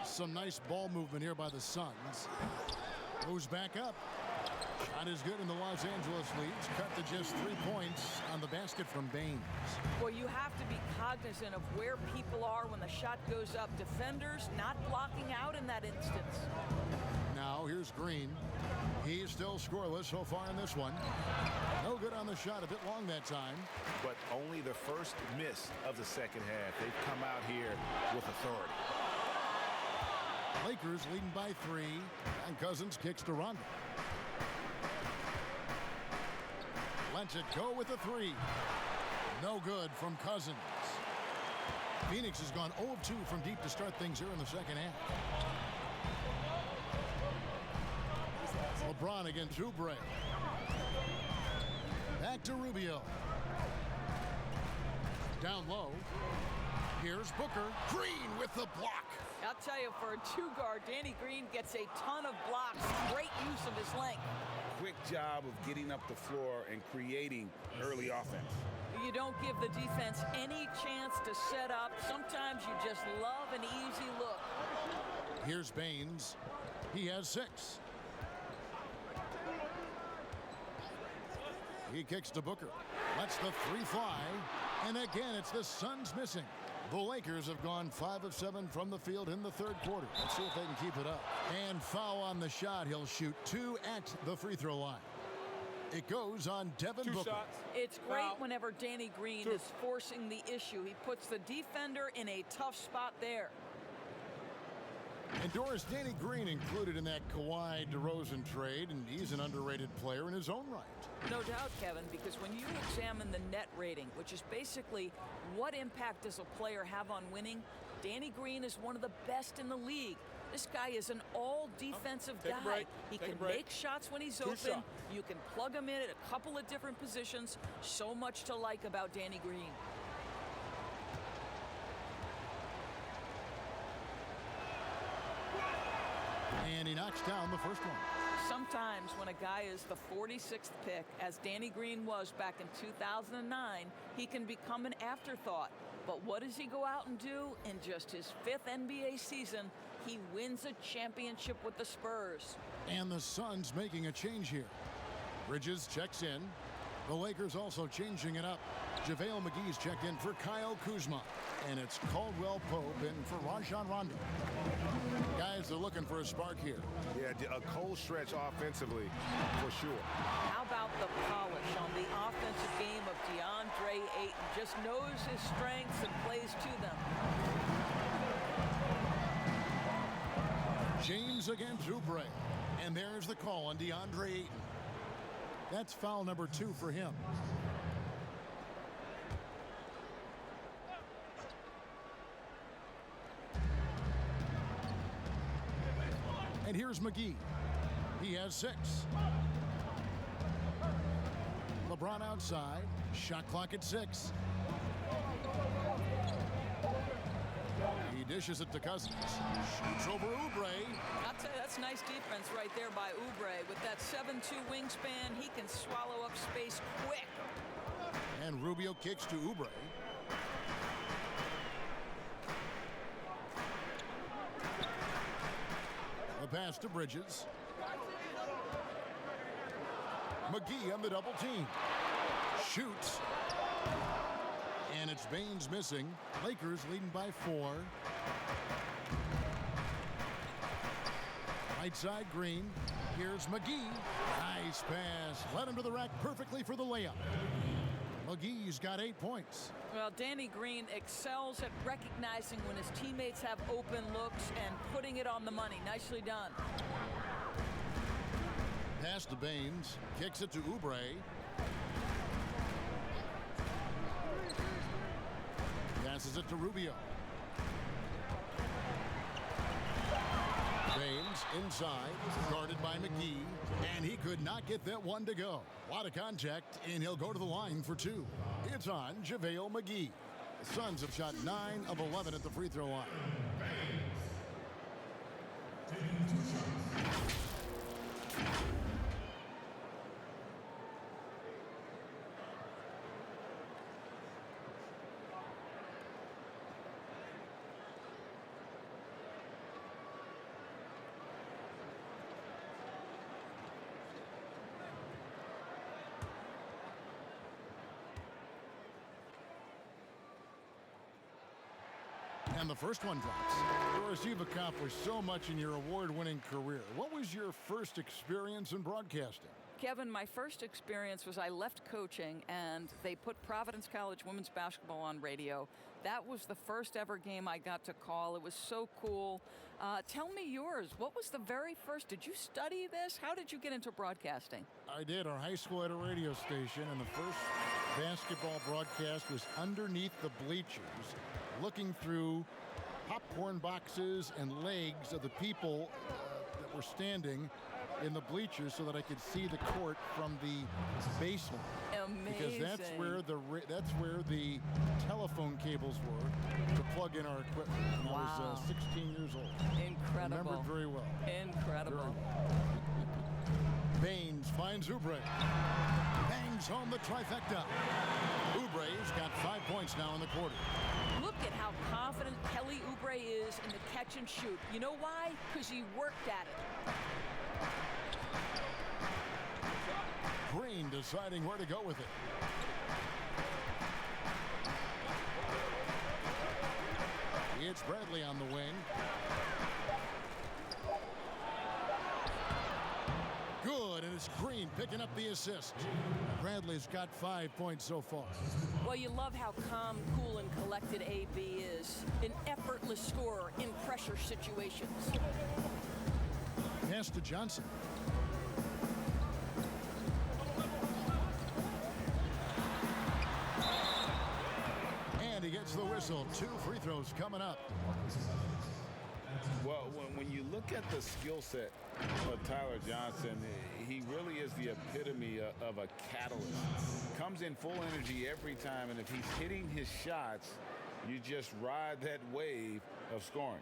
Some nice ball movement here by the Suns. Moves back up. Shot is good, and the Los Angeles leads cut to just 3 points on the basket from Baynes. Well, you have to be cognizant of where people are when the shot goes up. Defenders not blocking out in that instance. Now here's Green. He's still scoreless so far in this one. No good on the shot, a bit long that time. But only the first miss of the second half. They've come out here with authority. Lakers leading by 3, and Cousins kicks to Rondo. Lets it go with a 3. No good from Cousins. Phoenix has gone 0 of 2 from deep to start things here in the second half. LeBron against Oubre. Back to Rubio. Down low. Here's Booker. Green with the block. I'll tell you, for a 2-guard, Danny Green gets a ton of blocks. Great use of his length. Quick job of getting up the floor and creating early offense. You don't give the defense any chance to set up. Sometimes you just love an easy look. Here's Baynes. He has 6. He kicks to Booker. Lets the 3 fly. And again, it's the Suns missing. The Lakers have gone 5 of 7 from the field in the third quarter. Let's see if they can keep it up. And foul on the shot. He'll shoot 2 at the free throw line. It goes on Devin Booker. Shots. It's great whenever Danny Green is forcing the issue. He puts the defender in a tough spot there. And Doris, Danny Green included in that Kawhi DeRozan trade, and he's an underrated player in his own right. No doubt, Kevin, because when you examine the net rating, which is basically what impact does a player have on winning, Danny Green is one of the best in the league. This guy is an all-defensive guy. He can make shots when he's open. You can plug him in at a couple of different positions. So much to like about Danny Green. And he knocks down the first one. Sometimes when a guy is the 46th pick, as Danny Green was back in 2009, he can become an afterthought. But what does he go out and do? In just his 5th NBA season, he wins a championship with the Spurs. And the Suns making a change here. Bridges checks in. The Lakers also changing it up. JaVale McGee's checked in for Kyle Kuzma. And it's Caldwell Pope in for Rajon Rondo. Guys are looking for a spark here. Yeah, a cold stretch offensively, for sure. How about the polish on the offensive game of DeAndre Ayton? Just knows his strengths and plays to them. James against Oubre. And there's the call on DeAndre Ayton. That's foul number 2 for him. And here's McGee. He has 6. LeBron outside. Shot clock at 6. He dishes it to Cousins. Shoots over Oubre. I'll tell you, that's nice defense right there by Oubre. With that 7'2" wingspan, he can swallow up space quick. And Rubio kicks to Oubre. The pass to Bridges. McGee on the double team. Shoots. And it's Baynes missing. Lakers leading by 4. Right side Green. Here's McGee. Nice pass. Led him to the rack perfectly for the layup. McGee's got 8 points. Well, Danny Green excels at recognizing when his teammates have open looks and putting it on the money. Nicely done. Pass to Baynes. Kicks it to Oubre. Passes it to Rubio. Baynes inside, guarded by McGee, and he could not get that one to go. A lot of contact, and he'll go to the line for 2. It's on JaVale McGee. The Suns have shot 9 of 11 at the free throw line. And the first one drops. Doris, you've accomplished so much in your award-winning career. What was your first experience in broadcasting? Kevin, my first experience was I left coaching and they put Providence College women's basketball on radio. That was the first ever game I got to call. It was so cool. Tell me yours. What was the very first? Did you study this? How did you get into broadcasting? I did. Our high school had a radio station, and the first basketball broadcast was underneath the bleachers, looking through popcorn boxes and legs of the people that were standing in the bleachers so that I could see the court from the basement. Amazing. Because that's where the telephone cables were to plug in our equipment. And Wow. I was 16 years old. Incredible. Remember it very well. Incredible. Baines finds Oubre. Bangs home the trifecta. Oubre's got 5 points now in the quarter. Look at how confident Kelly Oubre is in the catch and shoot. You know why? Because he worked at it. Green deciding where to go with it. It's Bradley on the wing. Good, and it's Green picking up the assist. Bradley's got 5 points so far. Well, you love how calm, cool, and collected AB is. An effortless scorer in pressure situations. Pass to Johnson. And he gets the whistle. 2 free throws coming up. Well, when you look at the skill set of Tyler Johnson, he really is the epitome of a catalyst. Comes in full energy every time, and if he's hitting his shots, you just ride that wave of scoring.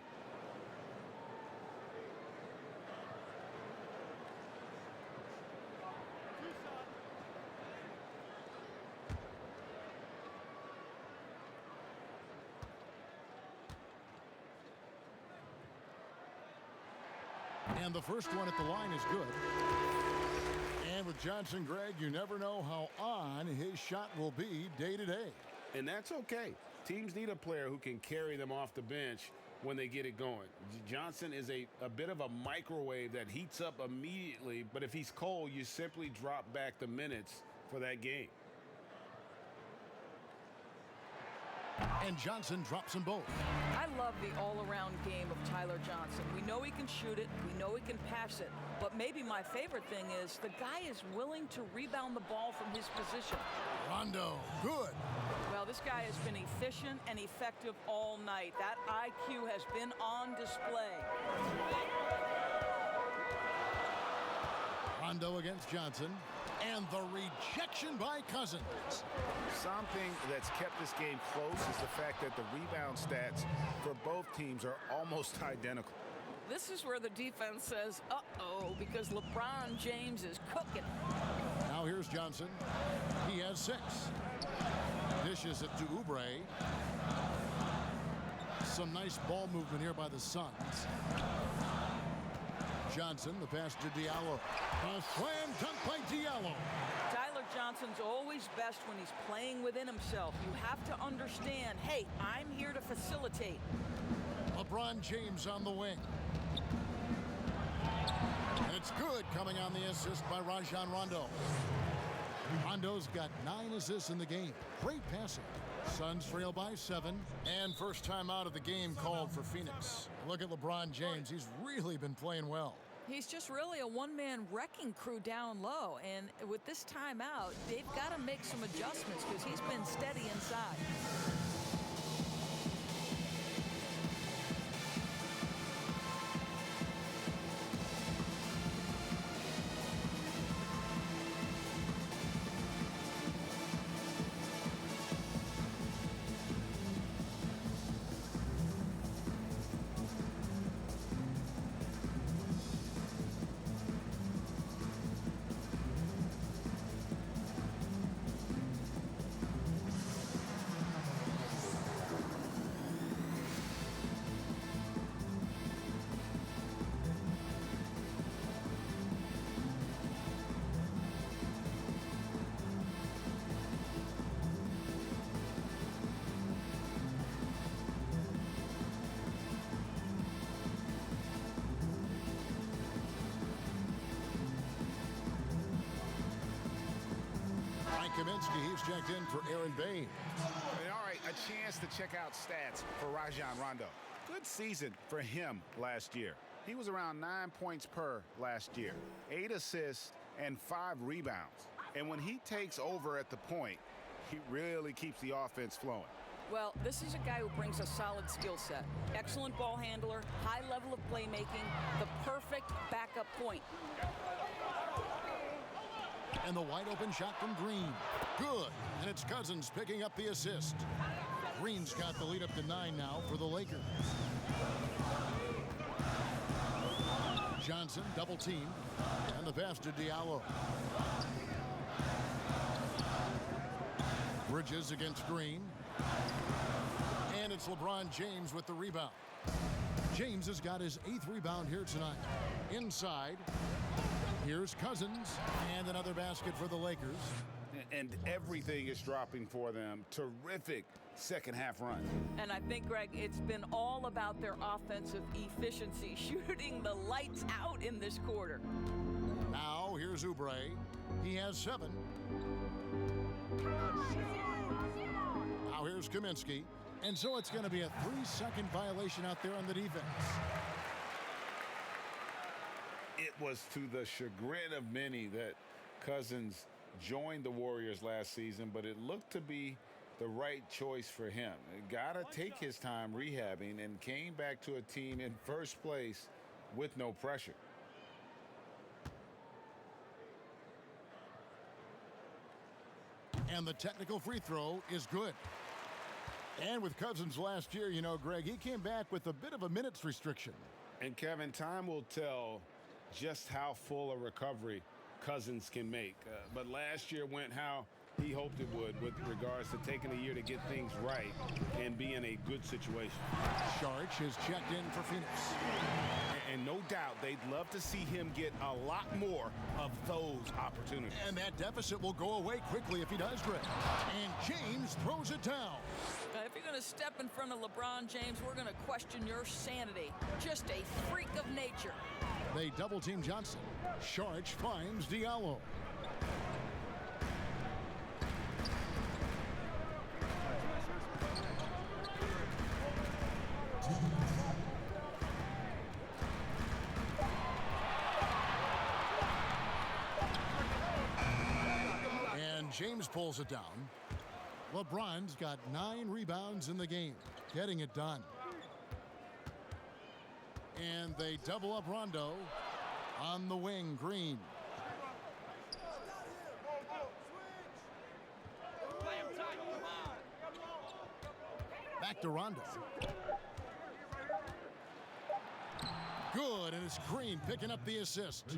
And the first one at the line is good. And with Johnson, Greg, you never know how on his shot will be day to day. And that's okay. Teams need a player who can carry them off the bench when they get it going. Johnson is a bit of a microwave that heats up immediately, but if he's cold, you simply drop back the minutes for that game. And Johnson drops them both. I love the all-around game of Tyler Johnson. We know he can shoot it. We know he can pass it. But maybe my favorite thing is the guy is willing to rebound the ball from his position. Rondo, good. Well, this guy has been efficient and effective all night. That IQ has been on display. Rondo against Johnson. And the rejection by Cousins. Something that's kept this game close is the fact that the rebound stats for both teams are almost identical. This is where the defense says, uh-oh, because LeBron James is cooking. Now here's Johnson. He has 6. Dishes it to Oubre. Some nice ball movement here by the Suns. Johnson, the pass to Diallo. A slam dunk by Diallo. Tyler Johnson's always best when he's playing within himself. You have to understand, hey, I'm here to facilitate. LeBron James on the wing. And it's good coming on the assist by Rajon Rondo. Rondo's got 9 assists in the game. Great passing. Suns trail by 7. And first time out of the game called for Phoenix. Look at LeBron James. He's really been playing well. He's just really a one-man wrecking crew down low. And with this timeout, they've got to make some adjustments because he's been steady inside. Kaminsky. He's checked in for Aaron Bain. And all right, a chance to check out stats for Rajon Rondo. Good season for him last year. He was around 9 points per last year, 8 assists and 5 rebounds. And when he takes over at the point, he really keeps the offense flowing. Well, this is a guy who brings a solid skill set. Excellent ball handler, high level of playmaking, the perfect backup point. And the wide open shot from Green. Good. And it's Cousins picking up the assist. Green's got the lead up to 9 now for the Lakers. Johnson double team. And the pass to Diallo. Bridges against Green. And it's LeBron James with the rebound. James has got his 8th rebound here tonight. Inside, here's Cousins, and another basket for the Lakers. And everything is dropping for them. Terrific second half run. And I think, Greg, it's been all about their offensive efficiency, shooting the lights out in this quarter. Now here's Oubre. He has 7. Now here's Kaminsky. And so it's going to be a 3-second violation out there on the defense. It was to the chagrin of many that Cousins joined the Warriors last season, but it looked to be the right choice for him. Got to take his time rehabbing and came back to a team in first place with no pressure. And the technical free throw is good. And with Cousins last year, you know, Greg, he came back with a bit of a minutes restriction. And Kevin, time will tell just how full a recovery Cousins can make. But last year went how he hoped it would with regards to taking a year to get things right and be in a good situation. Saric is checked in for Phoenix. And no doubt they'd love to see him get a lot more of those opportunities. And that deficit will go away quickly if he does, Greg. And James throws it down. If you're going to step in front of LeBron James, we're going to question your sanity. Just a freak of nature. They double team Johnson. Saric finds Diallo. And James pulls it down. LeBron's got 9 rebounds in the game, getting it done. And they double up Rondo on the wing, Green. Back to Rondo. Good, and it's Green picking up the assist.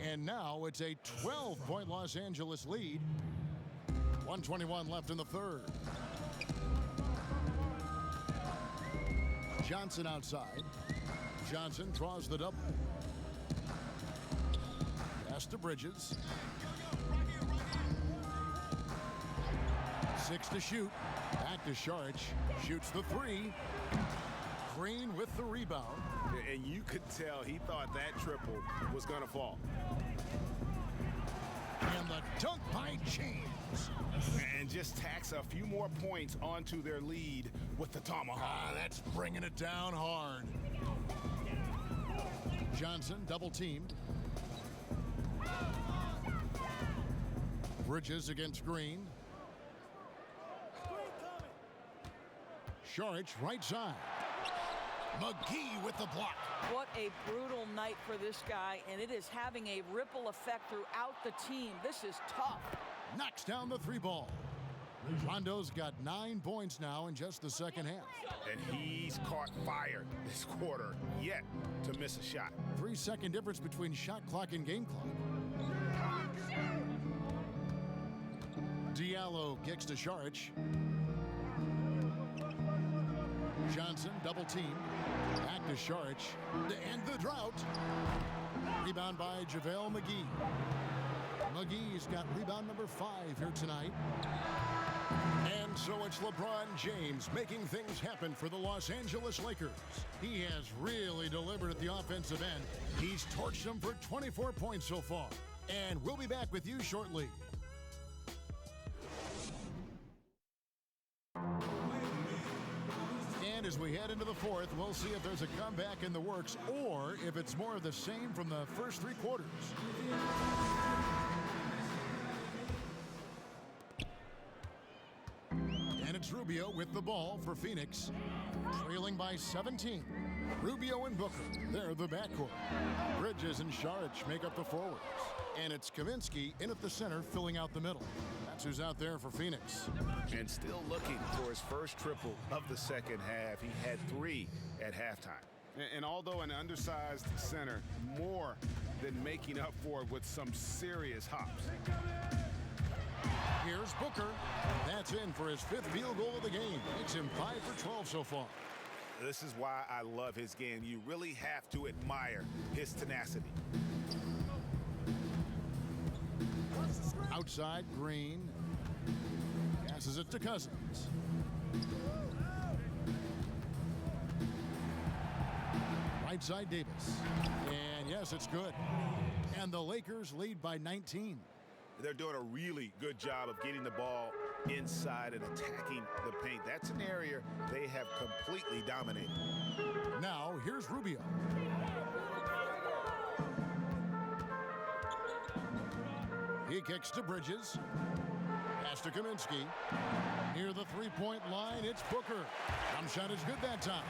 And now it's a 12-point Los Angeles lead. 1:21 left in the third. Johnson outside. Johnson draws the double. Pass to Bridges. 6 to shoot. Back to Saric. Shoots the 3. Green with the rebound. And you could tell he thought that triple was going to fall. And the dunk by James. And just tacks a few more points onto their lead with the tomahawk. That's bringing it down hard. Johnson double teamed. Bridges against Green. Saric right side. McGee with the block. What a brutal night for this guy, and it is having a ripple effect throughout the team. This is tough. Knocks down the 3 ball. Rondo's got 9 points now in just the second half. And he's caught fire this quarter, yet to miss a shot. 3-second difference between shot clock and game clock. Diallo kicks to Saric. Johnson double team. Back to Saric to end the drought. Rebound by JaVale McGee. McGee's got rebound number 5 here tonight. And so it's LeBron James making things happen for the Los Angeles Lakers. He has really delivered at the offensive end. He's torched them for 24 points so far. And we'll be back with you shortly. into the fourth. We'll see if there's a comeback in the works or if it's more of the same from the first three quarters. And it's Rubio with the ball for Phoenix, trailing by 17. Rubio and Booker, they're the backcourt. Bridges and Saric make up the forwards. And it's Kaminsky in at the center, filling out the middle. That's who's out there for Phoenix. And still looking for his first triple of the second half. He had 3 at halftime. And although an undersized center, more than making up for it with some serious hops. Here's Booker. That's in for his 5th field goal of the game. Makes him 5 for 12 so far. This is why I love his game. You really have to admire his tenacity. Outside, Green. Passes it to Cousins. Right side, Davis. And yes, it's good. And the Lakers lead by 19. They're doing a really good job of getting the ball inside and attacking the paint. That's an area they have completely dominated. Now, here's Rubio. He kicks to Bridges. Pass to Kaminsky. Near the three-point line, it's Booker. Jump shot is good that time.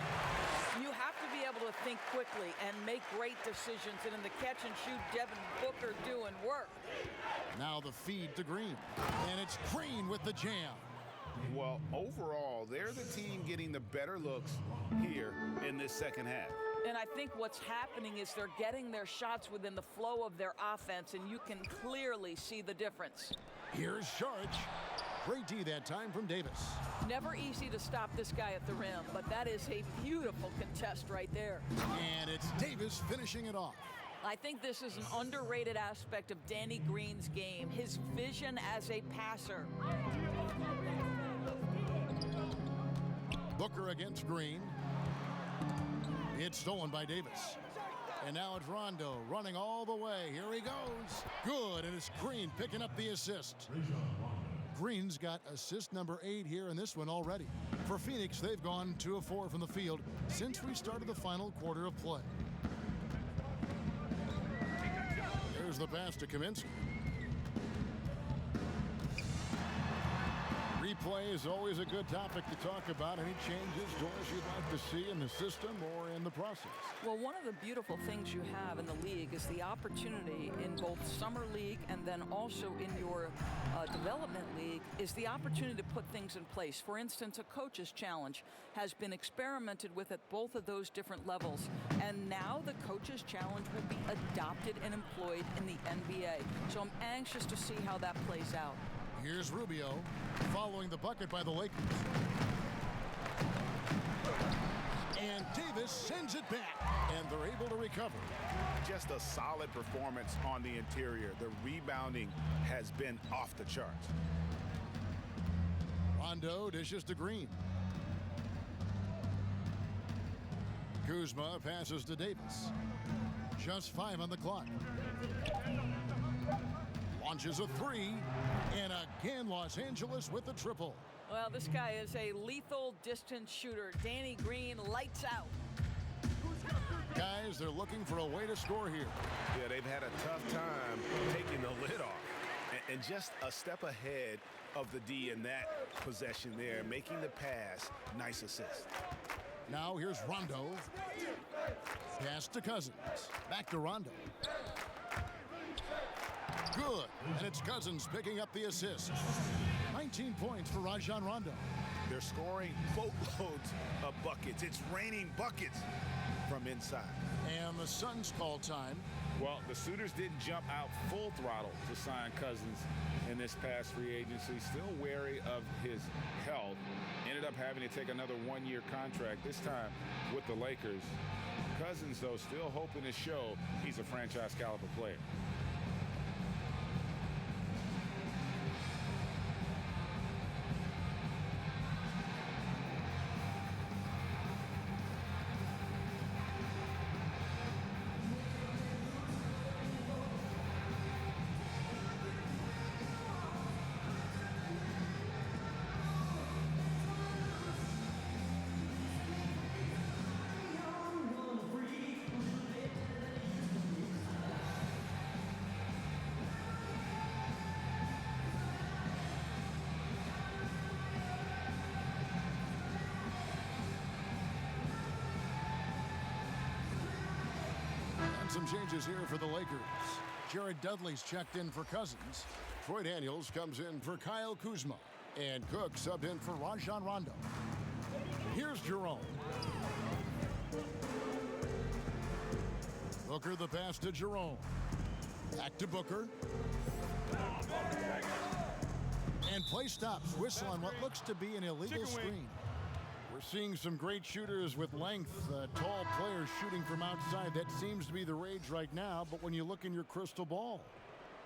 You have to be able to think quickly and make great decisions. And in the catch and shoot, Devin Booker doing work. Now the feed to Green. And it's Green with the jam. Well, overall, they're the team getting the better looks here in this second half. And I think what's happening is they're getting their shots within the flow of their offense, and you can clearly see the difference. Here's Saric. Great D that time from Davis. Never easy to stop this guy at the rim, but that is a beautiful contest right there. And it's Davis finishing it off. I think this is an underrated aspect of Danny Green's game, his vision as a passer. Booker against Green. It's stolen by Davis. And now it's Rondo running all the way. Here he goes. Good, and it's Green picking up the assist. Green's got assist number 8 here in this one already. For Phoenix, they've gone 2 of 4 from the field since we started the final quarter of play. There's the pass to Kaminsky. Replay is always a good topic to talk about. Any changes, Doris, you'd like to see in the system or in the process? Well, one of the beautiful things you have in the league is the opportunity in both Summer League and then also in your development league is the opportunity to put things in place. For instance, a coach's challenge has been experimented with at both of those different levels. And now the coach's challenge will be adopted and employed in the NBA. So I'm anxious to see how that plays out. Here's Rubio following the bucket by the Lakers. And Davis sends it back, and they're able to recover. Just a solid performance on the interior. The rebounding has been off the charts. Rondo dishes to Green. Kuzma passes to Davis. Just 5 on the clock. Launches a 3, and again Los Angeles with the triple. Well, this guy is a lethal distance shooter. Danny Green lights out. Guys, they're looking for a way to score here. Yeah, they've had a tough time taking the lid off. And just a step ahead of the D in that possession there, making the pass. Nice assist. Now here's Rondo. Pass to Cousins. Back to Rondo. Good, and it's Cousins picking up the assist. 19 points for Rajon Rondo. They're scoring boatloads of buckets. It's raining buckets from inside. And the Suns call time. Well, the suitors didn't jump out full throttle to sign Cousins in this past free agency. Still wary of his health. Ended up having to take another one-year contract, this time with the Lakers. Cousins, though, still hoping to show he's a franchise caliber player. And some changes here for the Lakers. Jared Dudley's checked in for Cousins. Troy Daniels comes in for Kyle Kuzma. And Cook subbed in for Rajon Rondo. Here's Jerome. Booker the pass to Jerome. Back to Booker. And play stops. Whistle on what looks to be an illegal screen. We're seeing some great shooters with length, tall players shooting from outside. That seems to be the rage right now, but when you look in your crystal ball,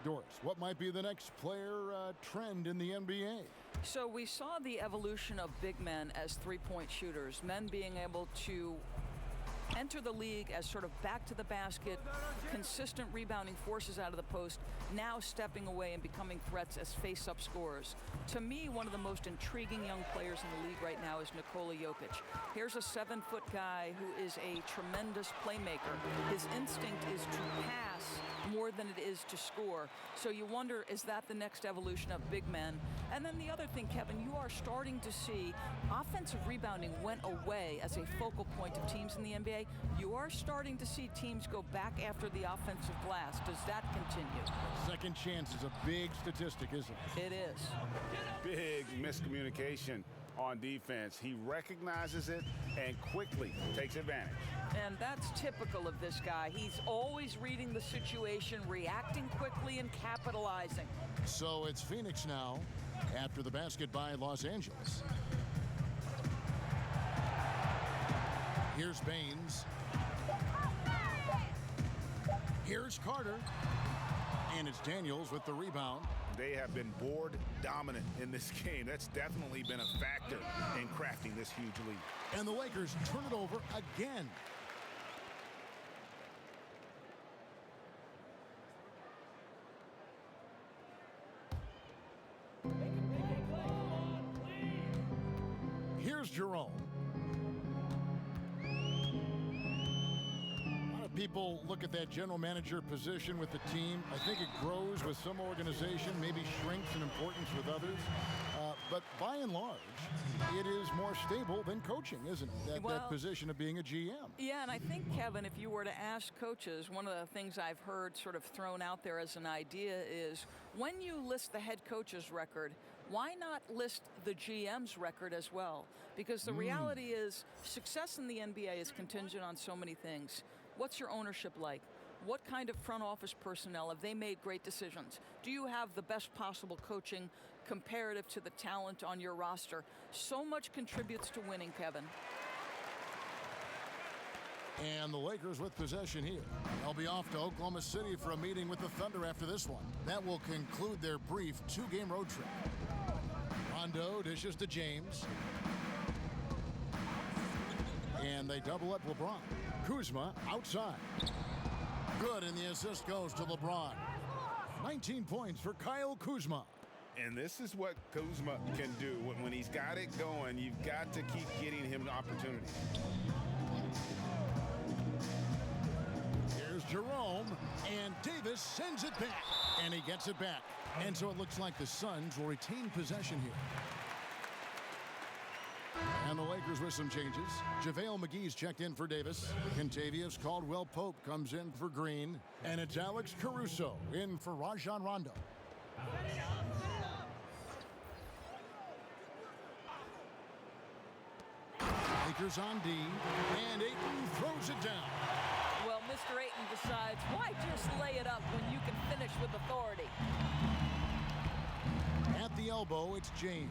Doris, what might be the next player trend in the NBA? So we saw the evolution of big men as three-point shooters, men being able to enter the league as sort of back to the basket, consistent rebounding forces out of the post, now stepping away and becoming threats as face-up scorers. To me, one of the most intriguing young players in the league right now is Nikola Jokic. Here's a 7-foot guy who is a tremendous playmaker. His instinct is to pass more than it is to score. So you wonder, is that the next evolution of big men? And then the other thing, Kevin, you are starting to see offensive rebounding went away as a focal point of teams in the NBA. You are starting to see teams go back after the offensive glass. Does that continue? Second chance is a big statistic, isn't it? It is. Big miscommunication on defense. He recognizes it and quickly takes advantage. And that's typical of this guy. He's always reading the situation, reacting quickly, and capitalizing. So it's Phoenix now after the basket by Los Angeles. Here's Baines. Here's Carter. And it's Daniels with the rebound. They have been board dominant in this game. That's definitely been a factor in crafting this huge lead. And the Lakers turn it over again. Here's Jerome. A lot of people look at that general manager position with the team. I think it grows with some organization, maybe shrinks in importance with others. But by and large, it is more stable than coaching, isn't it? That position of being a GM. Yeah, and I think, Kevin, if you were to ask coaches, one of the things I've heard sort of thrown out there as an idea is when you list the head coach's record, why not list the GM's record as well? Because the reality is success in the NBA is contingent on so many things. What's your ownership like? What kind of front office personnel? Have they made great decisions? Do you have the best possible coaching comparative to the talent on your roster? So much contributes to winning, Kevin. And the Lakers with possession here. They'll be off to Oklahoma City for a meeting with the Thunder after this one. That will conclude their brief two-game road trip. Rondo dishes to James. And they double up LeBron. Kuzma outside. Good, and the assist goes to LeBron. 19 points for Kyle Kuzma. And this is what Kuzma can do. When he's got it going, you've got to keep getting him opportunities. Here's Jerome, and Davis sends it back, and he gets it back. And so it looks like the Suns will retain possession here. And the Lakers with some changes. JaVale McGee's checked in for Davis. Kentavious Caldwell-Pope comes in for Green. And it's Alex Caruso in for Rajon Rondo. Lakers on D, and Ayton throws it down. Well, Mr. Ayton decides, why just lay it up when you can finish with authority? At the elbow, it's James.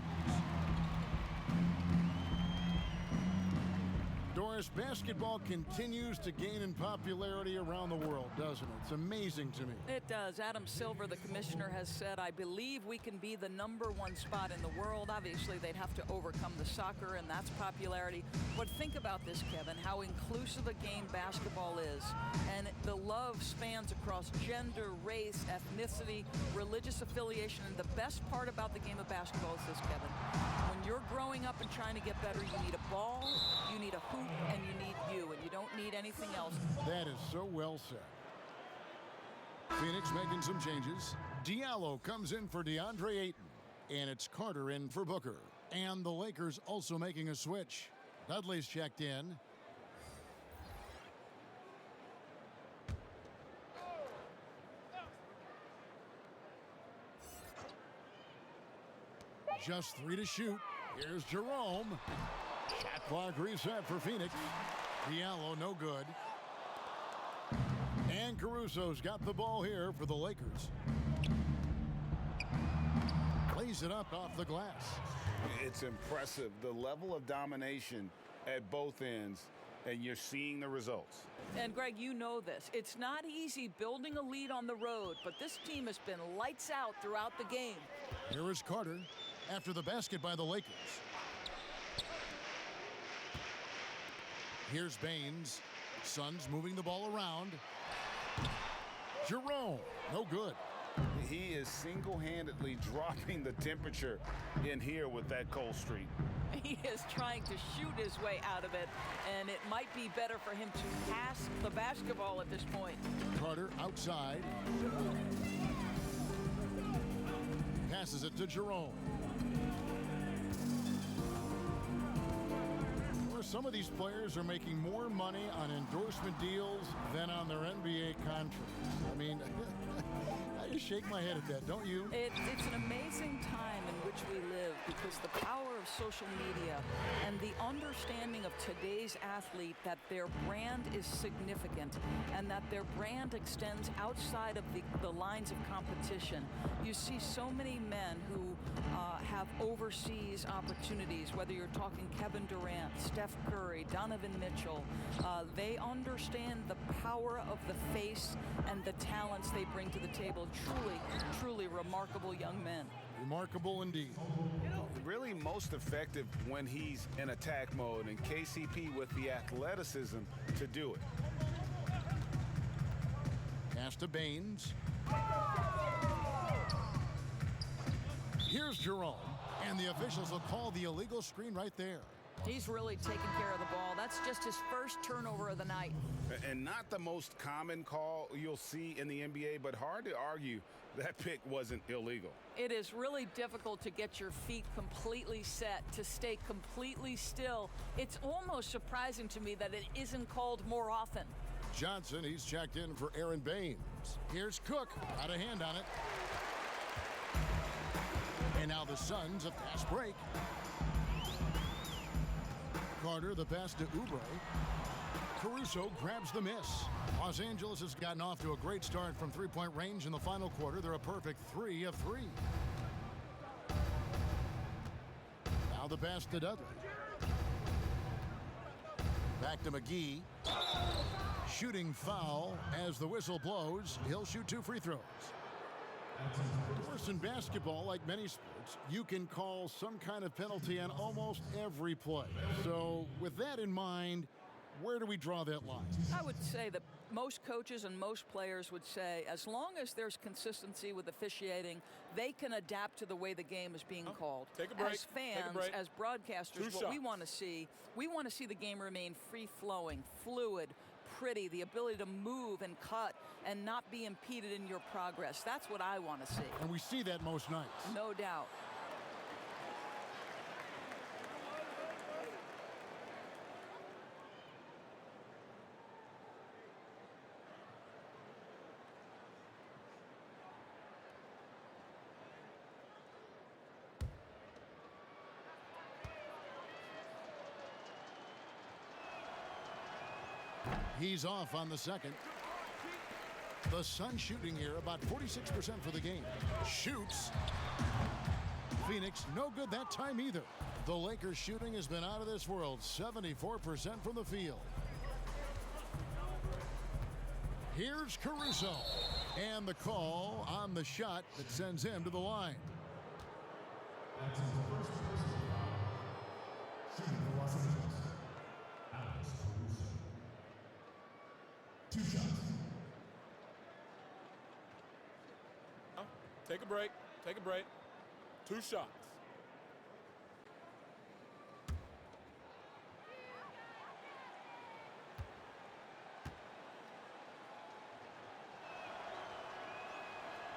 Doris, basketball continues to gain in popularity around the world, doesn't it? It's amazing to me. It does. Adam Silver, the commissioner, has said, I believe we can be the #1 spot in the world. Obviously, they'd have to overcome the soccer, and that's popularity. But think about this, Kevin, how inclusive a game basketball is. And the love spans across gender, race, ethnicity, religious affiliation. And the best part about the game of basketball is this, Kevin. When you're growing up and trying to get better, you need a ball, you need a hoop, and you need you, and you don't need anything else. That is so well said. Phoenix making some changes. Diallo comes in for DeAndre Ayton, and it's Carter in for Booker. And the Lakers also making a switch. Dudley's checked in. Just 3 to shoot. Here's Jerome. Shot clock reset for Phoenix. Diallo, no good. And Caruso's got the ball here for the Lakers. Plays it up off the glass. It's impressive, the level of domination at both ends, and you're seeing the results. And Greg, you know this. It's not easy building a lead on the road, but this team has been lights out throughout the game. Here is Carter after the basket by the Lakers. Here's Baines. Suns moving the ball around. Jerome, no good. He is single-handedly dropping the temperature in here with that cold streak. He is trying to shoot his way out of it, and it might be better for him to pass the basketball at this point. Carter outside. Passes it to Jerome. Some of these players are making more money on endorsement deals than on their NBA contracts. I mean, I just shake my head at that, don't you? It's an amazing time in which we live because the power of social media and the understanding of today's athlete that their brand is significant and that their brand extends outside of the lines of competition. You see so many men who have overseas opportunities, whether you're talking Kevin Durant, Steph Curry, Donovan Mitchell. They understand the power of the face and the talents they bring to the table. Truly remarkable young men. Remarkable indeed. Really most effective when he's in attack mode, and KCP with the athleticism to do it. Pass to Baines. Here's Jerome, and the officials will call the illegal screen right there. He's really taking care of the ball. That's just his first turnover of the night. And not the most common call you'll see in the NBA, but hard to argue that pick wasn't illegal. It is really difficult to get your feet completely set, to stay completely still. It's almost surprising to me that it isn't called more often. Johnson, he's checked in for Aaron Baines. Here's Cook, got a hand on it. And now the Suns, a fast break. Carter, the pass to Oubre. Caruso grabs the miss. Los Angeles has gotten off to a great start from three-point range in the final quarter. They're a perfect 3 of 3. Now the pass to Dudley. Back to McGee. Shooting foul as the whistle blows. He'll shoot 2 free throws. Of course, in basketball, like many sports, you can call some kind of penalty on almost every play. So with that in mind, where do we draw that line? I would say that most coaches and most players would say as long as there's consistency with officiating, they can adapt to the way the game is being called. Take a break. As fans, as broadcasters, what we want to see the game remain free-flowing, fluid, pretty, the ability to move and cut and not be impeded in your progress. That's what I want to see. And we see that most nights. No doubt. He's off on the second. The Suns shooting here about 46% for the game. Shoots. Phoenix, no good that time either. The Lakers shooting has been out of this world. 74% from the field. Here's Caruso. And the call on the shot that sends him to the line. Take a break. Take a break. 2 shots.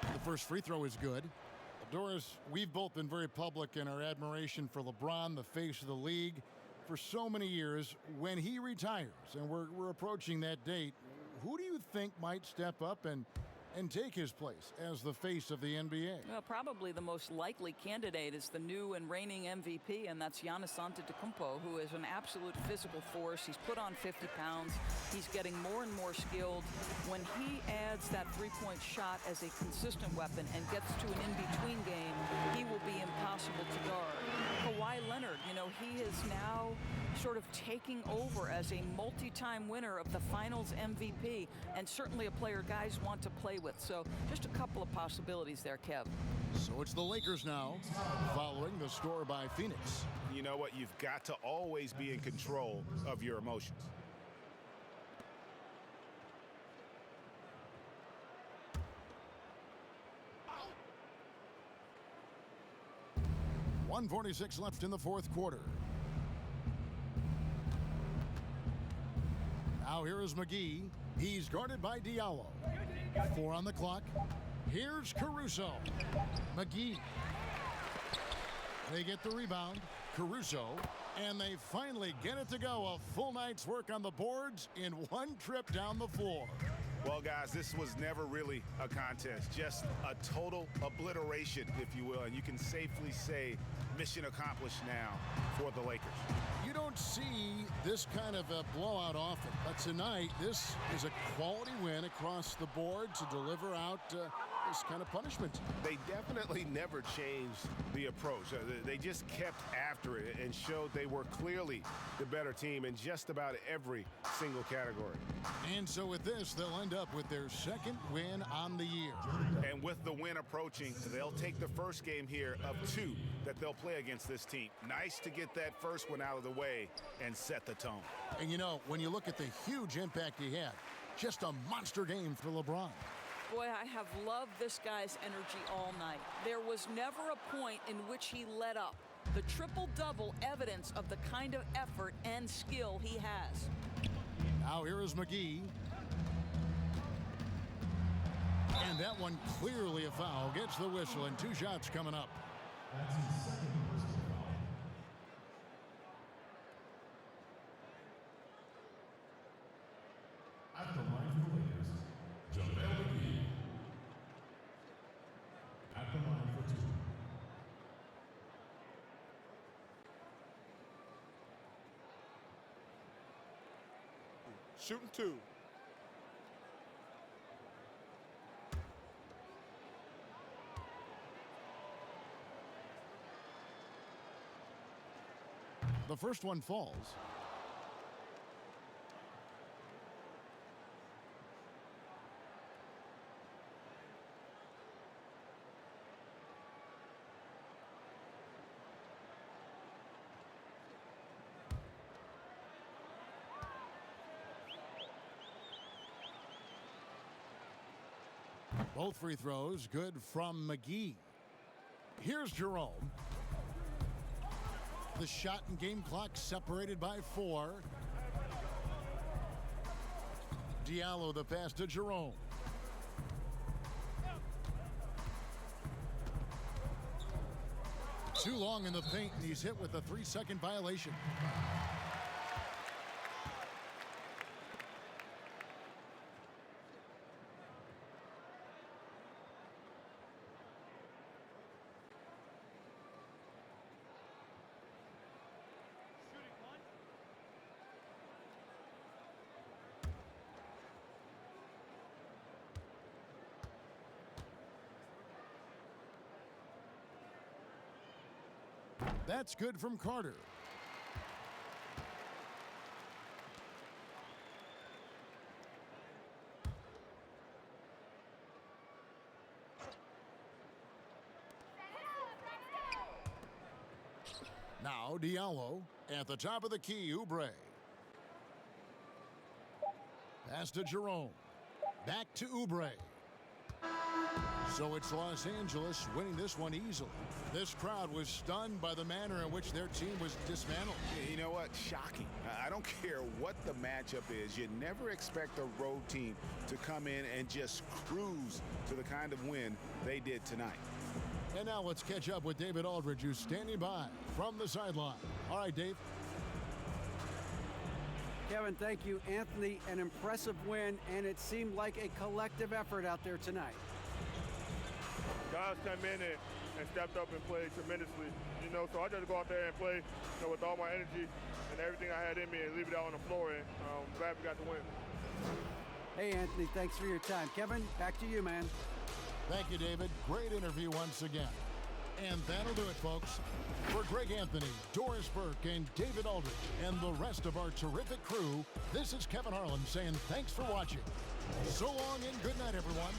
The first free throw is good. Doris, we've both been very public in our admiration for LeBron, the face of the league, for so many years. When he retires, and we're approaching that date, who do you think might step up and and take his place as the face of the NBA. Well, probably the most likely candidate is the new and reigning MVP, and that's Giannis Antetokounmpo, who is an absolute physical force. He's put on 50 pounds. He's getting more and more skilled. When he adds that three-point shot as a consistent weapon and gets to an in-between game, he will be impossible to guard. Kawhi Leonard, you know, he is now sort of taking over as a multi-time winner of the Finals MVP, and certainly a player guys want to play with. So just a couple of possibilities there, Kev. So it's the Lakers now, following the score by Phoenix. You know what? You've got to always be in control of your emotions. .146 left in the fourth quarter. Now here is McGee. He's guarded by Diallo. 4 on the clock. Here's Caruso. McGee. They get the rebound. Caruso. And they finally get it to go. A full night's work on the boards in one trip down the floor. Well, guys, this was never really a contest. Just a total obliteration, if you will. And you can safely say mission accomplished now for the Lakers. You don't see this kind of a blowout often, but tonight this is a quality win across the board to deliver out this kind of punishment. They definitely never changed the approach. They just kept after it and showed they were clearly the better team in just about every single category. And so with this, they'll end up with their second win on the year. And with the win approaching, they'll take the first game here of 2 that they'll play against this team. Nice to get that first one out of the way and set the tone. And you know, when you look at the huge impact he had, just a monster game for LeBron. Boy, I have loved this guy's energy all night. There was never a point in which he let up. The triple-double evidence of the kind of effort and skill he has. Now here is McGee. And that one clearly a foul. Gets the whistle and 2 shots coming up. That's his second personal foul. At the line for the Lakers, JaVale McGee. At the line for 2. Shooting 2. The first one falls. Both free throws good from McGee. Here's Jerome. The shot and game clock separated by 4. Diallo the pass to Jerome. Too long in the paint, and he's hit with a 3-second violation. That's good from Carter. Now Diallo at the top of the key. Oubre. Pass to Jerome. Back to Oubre. So it's Los Angeles winning this one easily. This crowd was stunned by the manner in which their team was dismantled. You know what? Shocking. I don't care what the matchup is. You never expect a road team to come in and just cruise to the kind of win they did tonight. And now let's catch up with David Aldridge, who's standing by from the sideline. All right, Dave. Kevin, thank you. Anthony, an impressive win, and it seemed like a collective effort out there tonight. Guys come in and stepped up and played tremendously, so I just go out there and play with all my energy and everything I had in me and leave it out on the floor, and I'm glad we got the win. Hey, Anthony, thanks for your time. Kevin, back to you, man. Thank you, David. Great interview once again. And that'll do it, folks. For Greg Anthony, Doris Burke, and David Aldridge, and the rest of our terrific crew, this is Kevin Harlan saying thanks for watching. So long and good night, everyone.